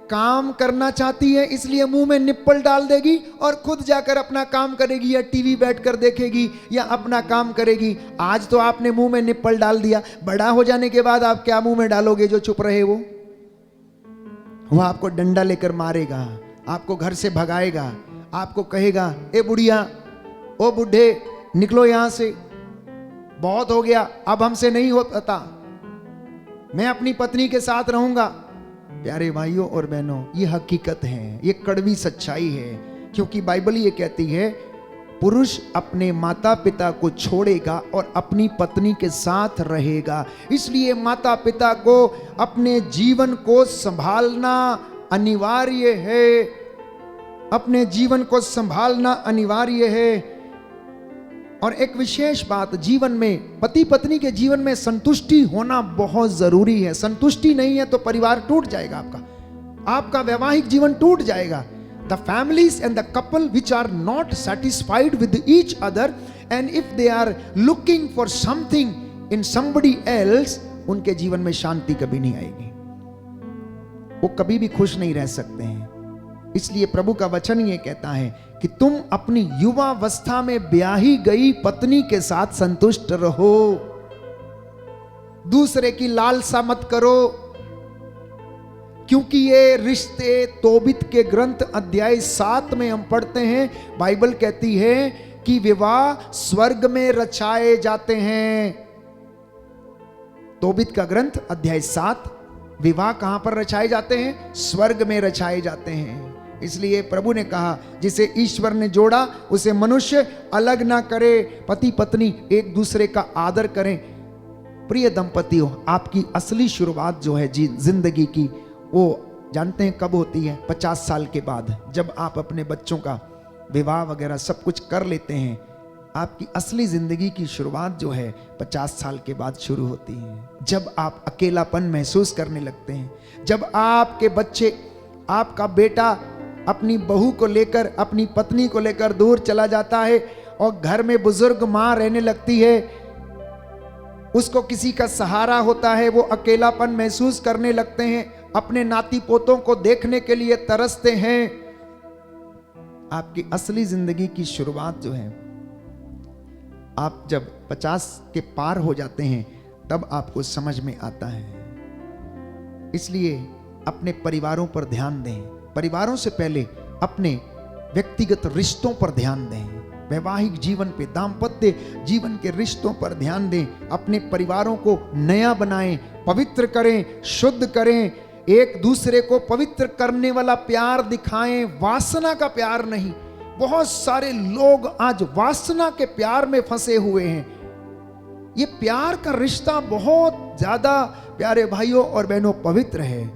काम करना चाहती है इसलिए मुंह में निप्पल डाल देगी और खुद जाकर अपना काम करेगी, या टीवी बैठकर देखेगी या अपना काम करेगी। आज तो आपने मुंह में निप्पल डाल दिया, बड़ा हो जाने के बाद आप क्या मुंह में डालोगे जो चुप रहे? वो आपको डंडा लेकर मारेगा, आपको घर से भगाएगा, आपको कहेगा ए बुढ़िया, ओ बुढ़े, निकलो यहां से, बहुत हो गया, अब हमसे नहीं होता, मैं अपनी पत्नी के साथ रहूंगा। प्यारे भाइयों और बहनों, ये हकीकत है, ये कड़वी सच्चाई है, क्योंकि बाइबल ये कहती है पुरुष अपने माता पिता को छोड़ेगा और अपनी पत्नी के साथ रहेगा। इसलिए माता पिता को अपने जीवन को संभालना अनिवार्य है, अपने जीवन को संभालना अनिवार्य है। और एक विशेष बात, जीवन में पति पत्नी के जीवन में संतुष्टि होना बहुत जरूरी है। संतुष्टि नहीं है तो परिवार टूट जाएगा, आपका वैवाहिक जीवन टूट जाएगा। The families and the couple which are not satisfied with each other, and if they are looking for something in somebody else, उनके जीवन में शांति कभी नहीं आएगी, वो कभी भी खुश नहीं रह सकते हैं। इसलिए प्रभु का वचन ये कहता है कि तुम अपनी युवावस्था में ब्याही गई पत्नी के साथ संतुष्ट रहो, दूसरे की लालसा मत करो, क्योंकि ये रिश्ते तोबित के ग्रंथ अध्याय 7 में हम पढ़ते हैं, बाइबल कहती है कि विवाह स्वर्ग में रचाए जाते हैं। तोबित का ग्रंथ अध्याय 7, विवाह कहां पर रचाए जाते हैं? स्वर्ग में रचाए जाते हैं। इसलिए प्रभु ने कहा जिसे ईश्वर ने जोड़ा उसे मनुष्य अलग ना करे, पति पत्नी एक दूसरे का आदर करें। प्रिय दंपतियों, आपकी असली शुरुआत जो है जिंदगी की, वो जानते हैं कब होती है? 50 साल के बाद, जब आप अपने बच्चों का विवाह वगैरह सब कुछ कर लेते हैं। आपकी असली जिंदगी की शुरुआत जो है 50 साल के बाद शुरू होती है, जब आप अकेलापन महसूस करने लगते हैं, जब आपके बच्चे, आपका बेटा अपनी बहू को लेकर, अपनी पत्नी को लेकर दूर चला जाता है और घर में बुजुर्ग मां रहने लगती है, उसको किसी का सहारा होता है, वो अकेलापन महसूस करने लगते हैं, अपने नाती पोतों को देखने के लिए तरसते हैं। आपकी असली जिंदगी की शुरुआत जो है, आप जब 50 के पार हो जाते हैं तब आपको समझ में आता है। इसलिए अपने परिवारों पर ध्यान दें, परिवारों से पहले अपने व्यक्तिगत रिश्तों पर ध्यान दें, वैवाहिक जीवन पे, दाम्पत्य जीवन के रिश्तों पर ध्यान दें, अपने परिवारों को नया बनाएं, पवित्र करें, शुद्ध करें, एक दूसरे को पवित्र करने वाला प्यार दिखाएं, वासना का प्यार नहीं। बहुत सारे लोग आज वासना के प्यार में फंसे हुए हैं। ये प्यार का रिश्ता बहुत ज्यादा, प्यारे भाइयों और बहनों, पवित्र है।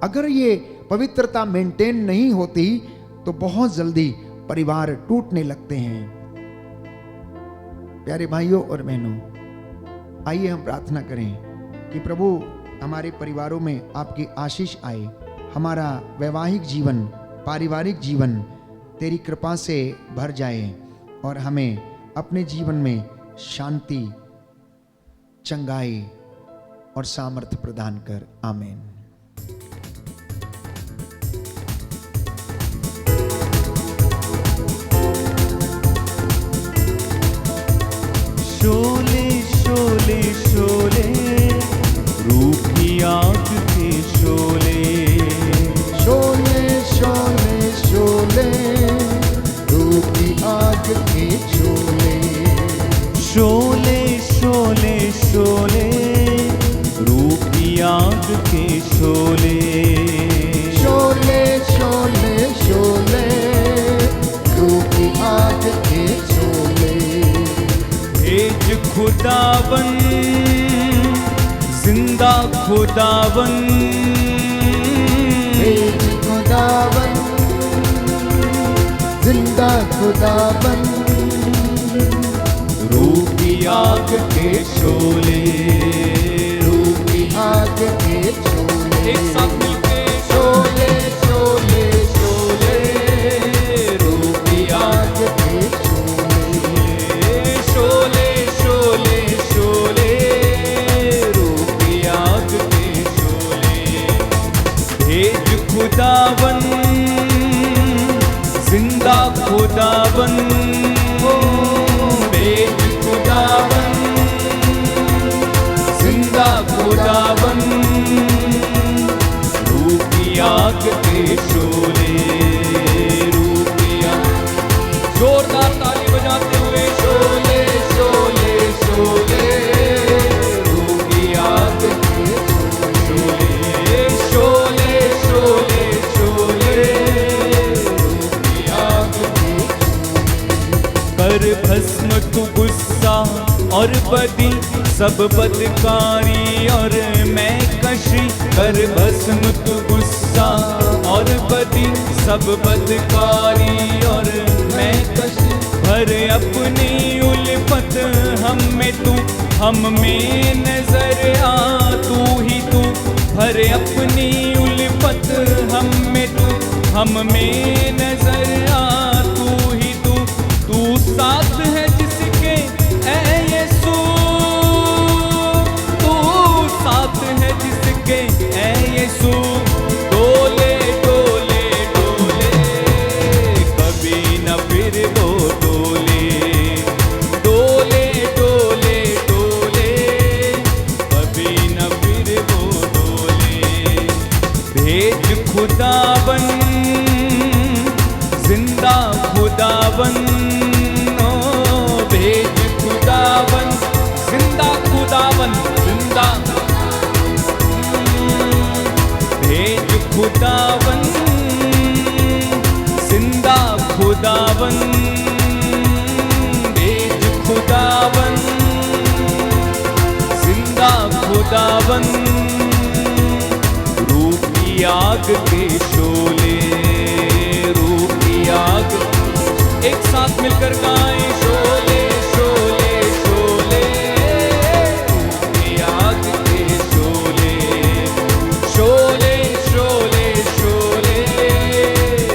अगर ये पवित्रता मेंटेन नहीं होती तो बहुत जल्दी परिवार टूटने लगते हैं। प्यारे भाइयों और बहनों, आइए हम प्रार्थना करें कि प्रभु हमारे परिवारों में आपकी आशीष आए, हमारा वैवाहिक जीवन, पारिवारिक जीवन तेरी कृपा से भर जाए और हमें अपने जीवन में शांति, चंगाई और सामर्थ्य प्रदान कर। आमीन। शोले शोले शोले रूप की आग के शोले, शोले शोले शोले रूप की आग के शोले, शोले शोले शोले रूप की आग के शोले, आग के शोले। भेज खुदावन जिंदा खुदावन, भेज खुदावन जिंदा खुदावन, रूह की आग के शोले, रूह की आग के शोले। एक साथ मिलके शोले शोले शोले, रूह की आग के शोले। शोले शोले शोले, रूह की आग के शोले। भेज खुदावन जिंदा खुदावन, भेज खुदावन जिंदा खुदावन, रूह की आग के शोले, रूह की आग। जोरदार ताली बजाते हुए शोले शोले शोले, रूह की आग के शोले, शोले शोले शोले, रूह की आग के। कर भस्म तू गुस्सा और बदी सब बदकारी और मैं कशी, कर भस्म तू गुस्सा और बदी सब बदकारी और मैं कशी। भर अपनी उल्फत हम में तू, हम में नजर आ तू ही तू। भर अपनी उल्फत हम में तू, हम में नजर आ तू ही तू। तू साथ है जिसके ऐ यीशु, तू साथ है जिसके ऐ यीशु। डोले डोले डोले, कभी न फिर वो डोले, डोले डोले डोले, कभी न फिर वो डोले। भेज खुदावन जिंदा खुदावन, भेज खुदावन जिंदा खुदावन, जिंदा भेज खुदावन जिंदा खुदावन, भेज खुदावन जिंदा खुदावन, रूह की आग के शोले, रूह की आग। एक साथ मिलकर गाएं शोले शोले शोले, रूह की आग के शोले, शोले शोले शोले,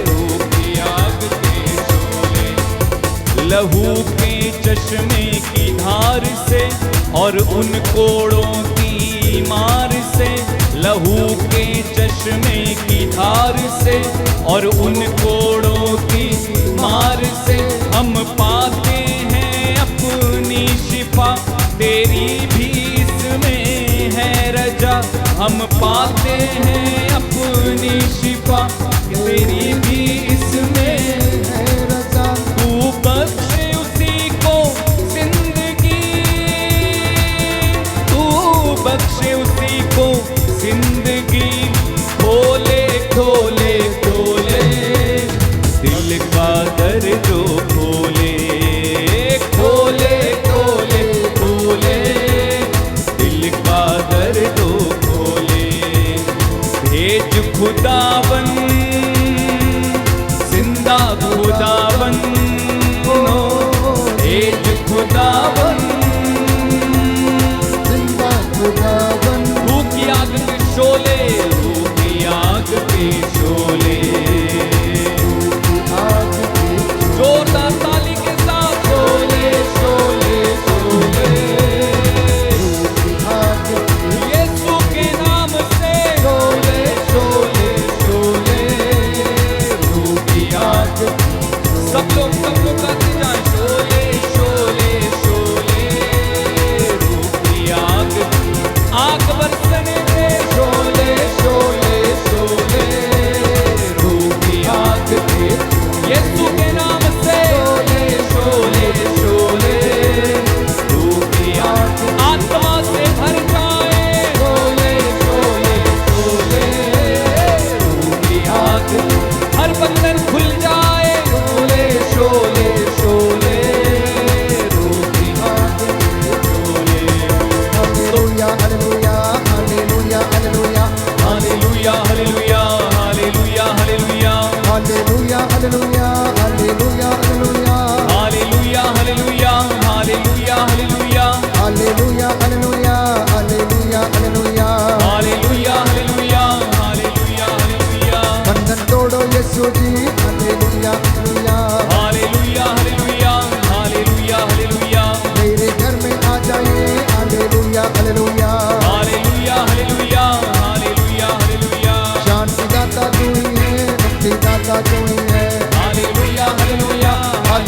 रूह की आग के शोले। लहू के चश्मे की धार से और उन कोड़ों की मार से, लहू के चश्मे की धार से और उन कोड़ों की मार से हम पाते हैं अपनी शिफा। तेरी भी इसमें है रजा, हम पाते हैं अपनी शिफा। तेरी भी इसमें है रजा। तू बख्शे उसी को जिंदगी, तू बख्शे उसी को जिंदगी। खोले खोले खोले दिल का दर जो खोले, खोले खोले खोले दिल का दर जो खोले। भेज खुदावन जिंदा खुदावन, भेज खुदावन जिंदा खुदावन, रूह की आग के शोले, रूह की आग के शोले। आग के जोरदार ताली के साथ शोले शोले शोले, आग के यीशु के नाम से शोले शोले शोले, रूह की आग। सब लोग गाते जाएं शोले शोले शोले, रूह की आग। आग बरसने दे शोले शोले शोले, रूह की आग दे यीशु के नाम से शोले शोले शोले, रूह की आग। आत्मा से भर जाए शोले शोले शोले, रूह की आग। हर बंधन खुल जाए शोले शोले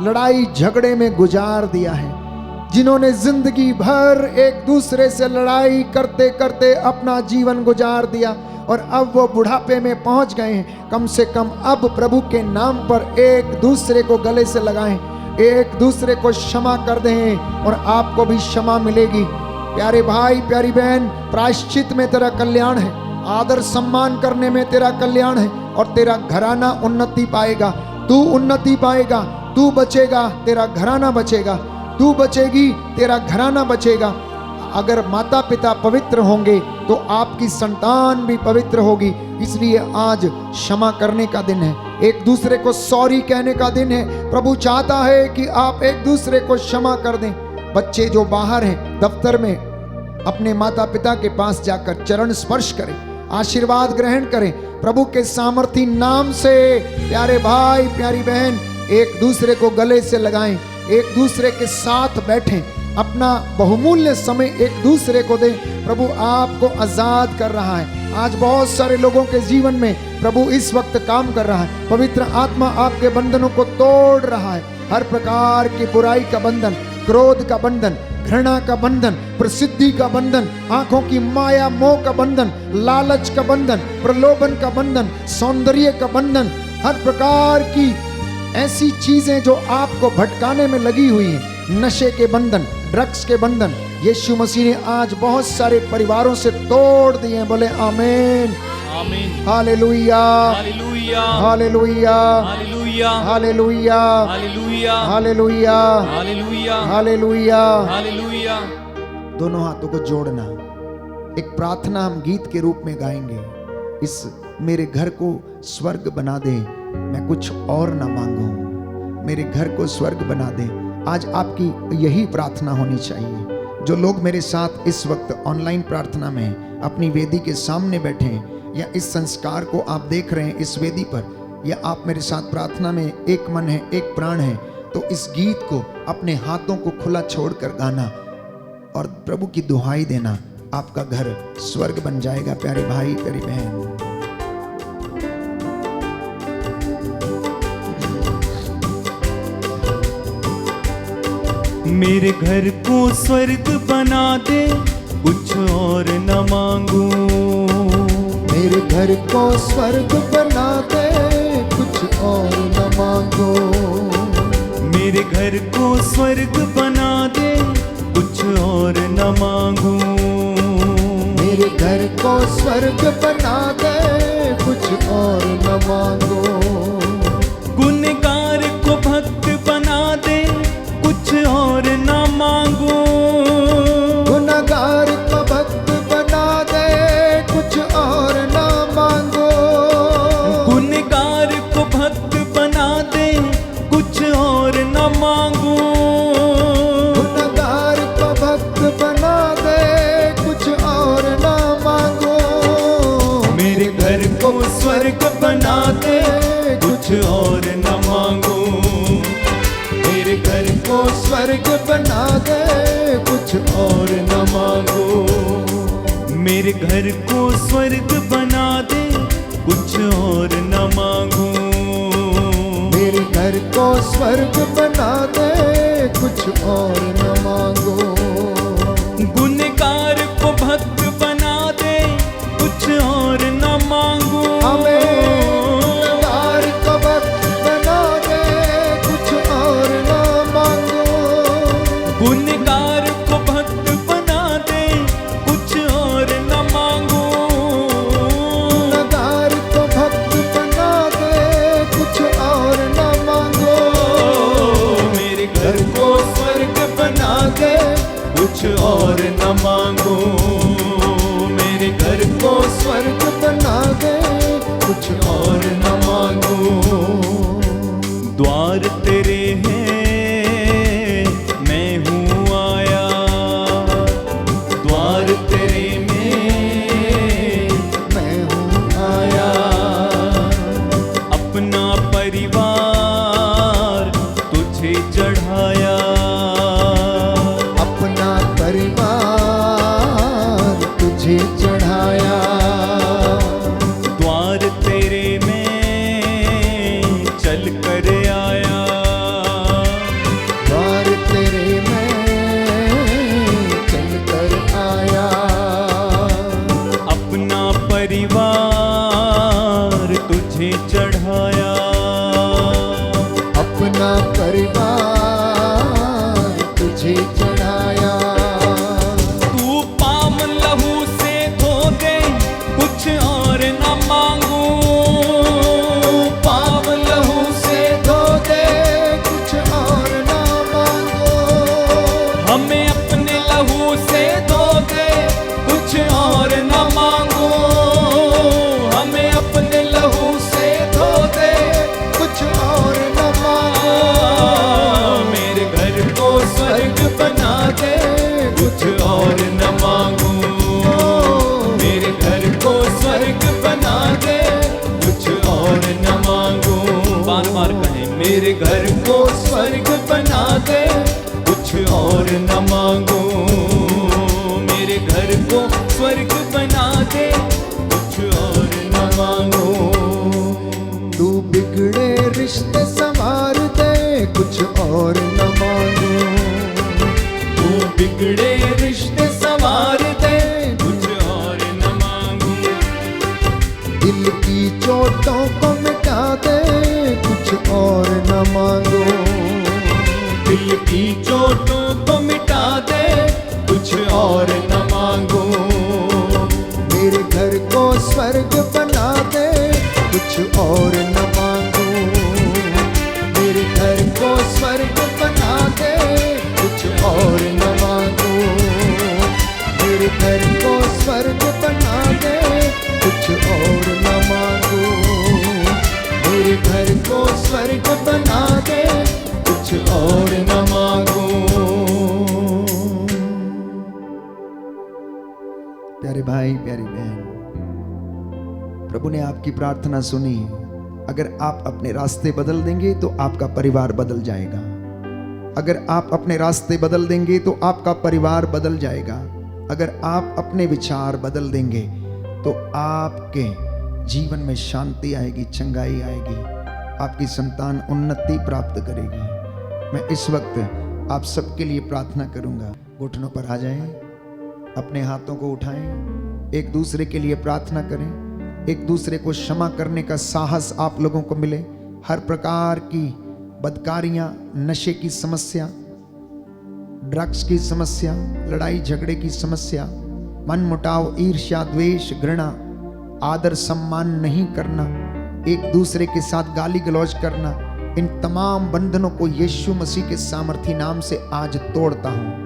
लड़ाई झगड़े में गुजार दिया है, जिन्होंने जिंदगी भर एक दूसरे से लड़ाई करते करते अपना जीवन गुजार दिया और अब वो बुढ़ापे में पहुंच गए हैं, कम से कम अब प्रभु के नाम पर एक दूसरे को गले से लगाएं, एक दूसरे को क्षमा कर दें और आपको भी क्षमा मिलेगी। प्यारे भाई प्यारी बहन, प्रायश्चित में तेरा कल्याण है, आदर सम्मान करने में तेरा कल्याण है और तेरा घराना उन्नति पाएगा। तू उन्नति पाएगा, तू बचेगा, तेरा घराना बचेगा, तू बचेगी, तेरा घराना बचेगा। अगर माता पिता पवित्र होंगे तो आपकी संतान भी पवित्र होगी। इसलिए आज क्षमा करने का दिन है, एक दूसरे को सॉरी कहने का दिन है। प्रभु चाहता है कि आप एक दूसरे को क्षमा कर दें। बच्चे जो बाहर हैं दफ्तर में, अपने माता पिता के पास जाकर चरण स्पर्श करें, आशीर्वाद ग्रहण करें प्रभु के सामर्थी नाम से। प्यारे भाई प्यारी बहन, एक दूसरे को गले से लगाएं, एक दूसरे के साथ बैठें, अपना बहुमूल्य समय एक दूसरे को दें। प्रभु आपको आजाद कर रहा है। आज बहुत सारे लोगों के जीवन में प्रभु इस वक्त काम कर रहा है। पवित्र आत्मा आपके बंधनों को तोड़ रहा है। हर प्रकार की बुराई का बंधन, क्रोध का बंधन, घृणा का बंधन, प्रसिद्धि का बंधन, आंखों की माया मोह का बंधन, लालच का बंधन, प्रलोभन का बंधन, सौंदर्य का बंधन, हर प्रकार की ऐसी चीजें जो आपको भटकाने में लगी हुई हैं, नशे के बंधन, ड्रग्स के बंधन, यीशु मसीह ने आज बहुत सारे परिवारों से तोड़ दिए हैं। बोले आमीन, आमीन, hallelujah, hallelujah, hallelujah, hallelujah, hallelujah, hallelujah, hallelujah, hallelujah, hallelujah. Hallelujah. दोनों हाथों को जोड़ना, एक प्रार्थना हम गीत के रूप में गाएंगे। इस मेरे घर को स्वर्ग बना दे, मैं कुछ और ना मांगूं, मेरे घर को स्वर्ग बना दे। आज आपकी यही प्रार्थना होनी चाहिए। जो लोग मेरे साथ इस वक्त ऑनलाइन प्रार्थना में अपनी वेदी के सामने बैठे हैं, या इस संस्कार को आप देख रहे हैं इस वेदी पर, या आप मेरे साथ प्रार्थना में एक मन है एक प्राण है, तो इस गीत को अपने हाथों को खुला छोड़कर गाना और प्रभु की दुहाई देना। आपका घर स्वर्ग बन जाएगा। प्यारे भाई प्यारी बहन, मेरे घर को स्वर्ग बना दे, कुछ और न मांगू। मेरे घर को स्वर्ग बना दे, कुछ और न मांगो। मेरे घर को स्वर्ग बना दे, कुछ और न मांगू। मेरे घर को स्वर्ग बना दे, कुछ और न मांगो। गुनहगार को भक्त बना दे, कुछ और न मांगू। गुनहगार को भक्त बना दे, कुछ और न मांगो। गुनहगार को भक्त बना दे, कुछ और न मांगू। गुनहगार को भक्त बना दे, कुछ और न मांगो। मेरे घर को स्वर्ग बना दे, कुछ और न मांगू। मेरे घर को स्वर्ग बना दे, कुछ और न मांगो। मेरे घर को स्वर्ग बना दे, कुछ और न मांगू। मेरे घर को स्वर्ग बना दे, कुछ और न मांगो। गुनहगार को भक्त बना दे, कुछ और न मांगू। गुनहगार को भक्त बना दे, कुछ और न मांगो। गुनहगार को भक्त बना दे, कुछ और न मांगू। गुनहगार को भक्त बना दे, कुछ और न मांगो। मेरे घर को स्वर्ग बना दे, कुछ और न मांगू। मेरे घर को स्वर्ग बना दे, कुछ और न मांगो। द्वार तेरे हैं, मैं हूँ आया। द्वार तेरे में मैं हूँ आया। अपना परिवार तुझे चढ़ाया। अपना परिवार तुझे चढ़ाया। द्वार तेरे में तुझे चढ़ाया। तू पाम लहू से धो दे, कुछ और न मांगू। पाव लहू से धो दे, कुछ और ना मांगो। हमें अपने लहू से धो दे, कुछ और न मांगो। हमें अपने लहू से धो दे, कुछ और न मांगो। मेरे घर को स्वर्ग बना दे, कुछ और न मांगू। मेरे घर को स्वर्ग बना दे, कुछ और न मांगू। बार बार कहें, मेरे घर को स्वर्ग बना दे, कुछ और न मांगू। मेरे घर को स्वर्ग बना दे, कुछ और न मांगू। तू बिगड़े रिश्ते संवार दे, कुछ और न मांगो। तू बिगड़े रिश्ते संवार दे, कुछ और न मांगू। दिल की चोटों को मिटा दे, कुछ और न मांगो। दिल की चोटों को मिटा दे, कुछ और न मांगू। मेरे घर को स्वर्ग बना दे, कुछ और न मांगो। मेरे घर को स्वर्ग बना दे, कुछ और न मांगो। मेरे घर को स्वर्ग बना दे, कुछ और न मांगो। मेरे घर को स्वर्ग बना दे, कुछ और न मांगो। प्यारे भाई, प्यारी बहन, प्रभु ने आपकी प्रार्थना सुनी। अगर आप अपने रास्ते बदल देंगे तो आपका परिवार बदल जाएगा। अगर आप अपने रास्ते बदल देंगे तो आपका परिवार बदल जाएगा। अगर आप अपने विचार बदल देंगे तो आपके जीवन में शांति आएगी, चंगाई आएगी, आपकी संतान उन्नति प्राप्त करेगी। मैं इस वक्त आप सबके लिए प्रार्थना करूंगा। घुटनों पर आ जाएं, अपने हाथों को उठाएं, एक दूसरे के लिए प्रार्थना करें। एक दूसरे को क्षमा करने का साहस आप लोगों को मिले। हर प्रकार की बदकारियां, नशे की समस्या, ड्रग्स की समस्या, लड़ाई झगड़े की समस्या, मन मुटाव, ईर्ष्या, द्वेष, घृणा, आदर सम्मान नहीं करना, एक दूसरे के साथ गाली गलौज करना, इन तमाम बंधनों को यीशु मसीह के सामर्थी नाम से आज तोड़ता हूं।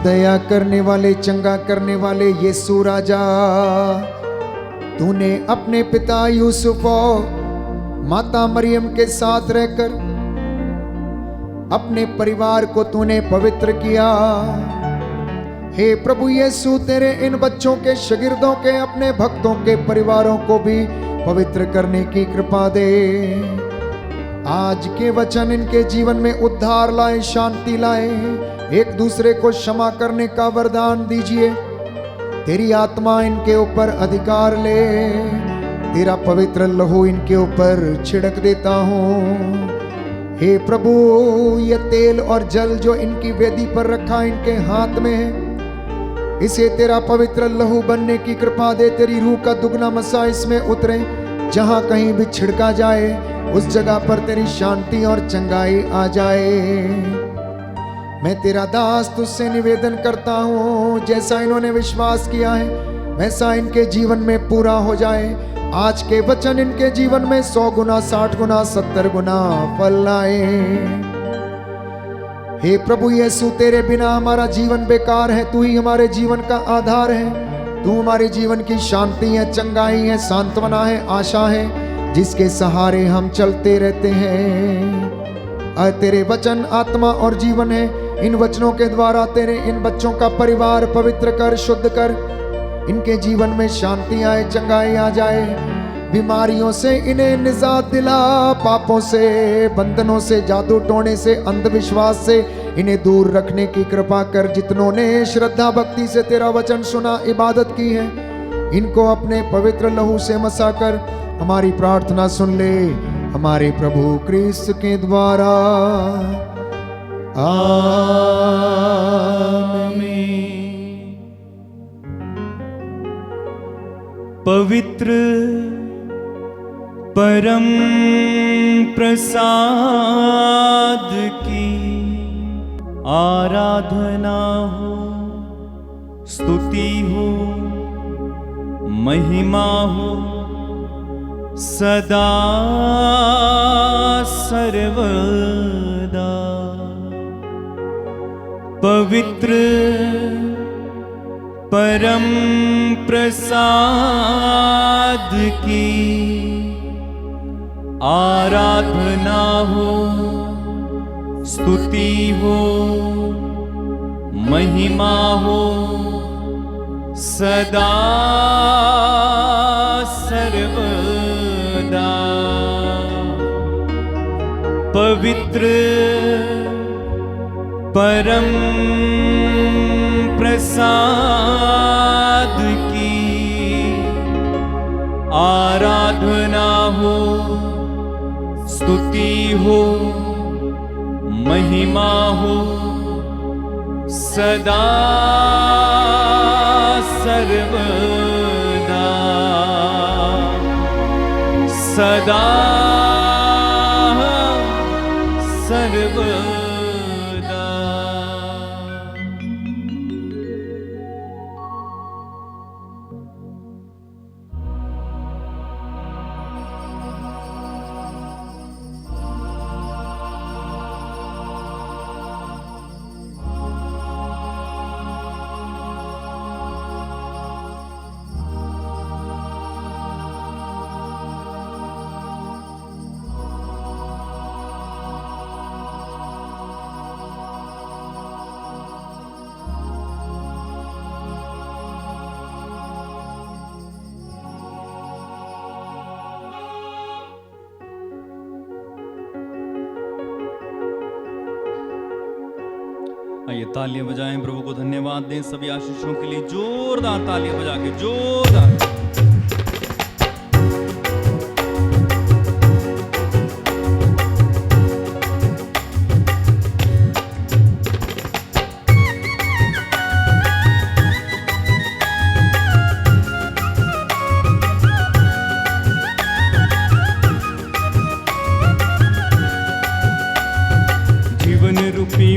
दया करने वाले, चंगा करने वाले यीशु राजा, तूने अपने पिता यूसुफ और माता मरियम के साथ रहकर अपने परिवार को तूने पवित्र किया। हे प्रभु यीशु, तेरे इन बच्चों के, शागिर्दों के, अपने भक्तों के परिवारों को भी पवित्र करने की कृपा दे। आज के वचन इनके जीवन में उद्धार लाए, शांति लाए। एक दूसरे को क्षमा करने का वरदान दीजिए। तेरी आत्मा इनके ऊपर अधिकार ले। तेरा पवित्र लहू इनके ऊपर छिड़क देता हूँ। हे प्रभु, ये तेल और जल जो इनकी वेदी पर रखा इनके हाथ में है, इसे तेरा पवित्र लहू बनने की कृपा दे। तेरी रूह का दुगना मसा इसमें उतरे। जहां कहीं भी छिड़का जाए उस जगह पर तेरी शांति और चंगाई आ जाए। मैं तेरा दास तुझसे निवेदन करता हूँ, जैसा इन्होंने विश्वास किया है वैसा इनके जीवन में पूरा हो जाए। आज के वचन इनके जीवन में 100 गुना, 60 गुना, 70 गुना फल लाए। हे प्रभु यीशु, तेरे बिना हमारा जीवन बेकार है। तू ही हमारे जीवन का आधार है। तू हमारे जीवन की शांति है, चंगाई है, सांत्वना है, आशा है, जिसके सहारे हम चलते रहते हैं। तेरे वचन आत्मा और जीवन है। इन वचनों के द्वारा तेरे इन बच्चों का परिवार पवित्र कर, शुद्ध कर। इनके जीवन में शांति आए, चंगाई आ जाए। बीमारियों से इन्हें निजात दिला। पापों से, बंधनों से, जादू टोने से, अंधविश्वास से इन्हें दूर रखने की कृपा कर। जितनों ने श्रद्धा भक्ति से तेरा वचन सुना, इबादत की है, इनको अपने पवित्र लहू से मसा कर हमारी प्रार्थना सुन ले। हमारे प्रभु क्रिस्त के द्वारा, आमीन। पवित्र परम प्रसाद की आराधना हो, स्तुति हो, महिमा हो सदा सर्वदा। पवित्र परम प्रसाद की आराधना हो, स्तुति हो, महिमा हो सदा सर्वदा। पवित्र परम प्रसाद की आराधना हो, स्तुति हो, महिमा हो सदा सर्वदा। सदा सर्वदा। आइए तालियां बजाएं, प्रभु को धन्यवाद दें सभी आशीषों के लिए। जोरदार तालियां बजा के, जोरदार।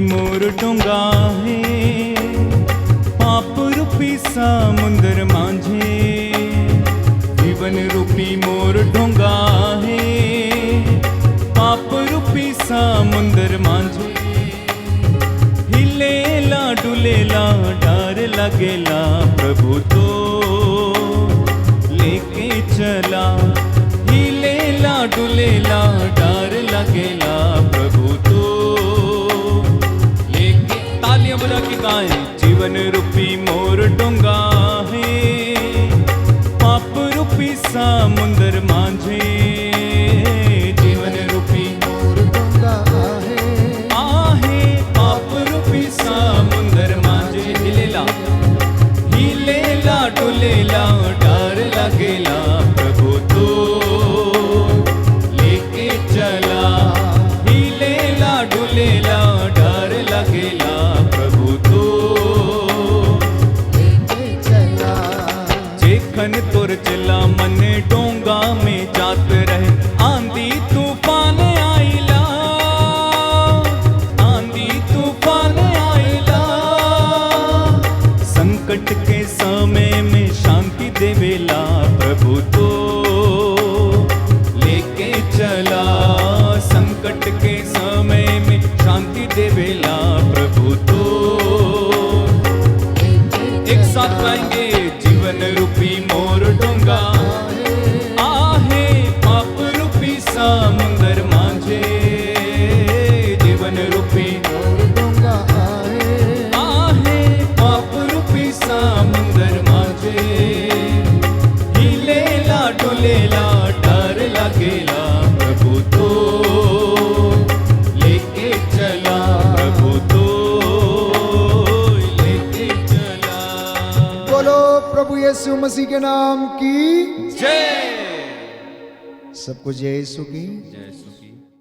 मोर डोंगा है, पाप रूपी समुंदर मांझे। जीवन रूपी मोर डोंगा है, पाप रूपी समुंदर मांझे। हिलेला डुलेला डर लगेला, प्रभु तो लेके चला। हिलेला डुलेला डर लगेला, प्रभु तो तालियां बजा के गाएं। जीवन रूपी मोर डोंगा है, पाप रूपी समुंदर मांझे। जीवन रूपी मोर डोंगा आहे, पाप रूपी समुंदर मांझे। हिलेला हिलेला डुलेला डर लगेला, प्रभु तो लेके चला। हिलेला डुलेला डर लगेला, जेखन तुर चला मन डोंगा में जात रहे। आंधी तूफान आइला, आंधी तूफान आइला। संकट के समय में शांति देवेला, प्रभु तो लेके चला। संकट के समय में शांति देवेला, प्रभु तो। एक साथ गाएंगे। जीवन रूपी मोर डोंगा आहे, पाप रूपी समुंदर मांझे। जीवन रूपी मोर डोंगा आहे, पाप रूपी समुंदर मांझे। हिलेला डुलेला डर लगेला, प्रभु तो लेके चला। प्रभु तो लेके चला। बोलो प्रभु यीशु मसीह के नाम की जय। सबको जय यीशु की। जय यीशु की।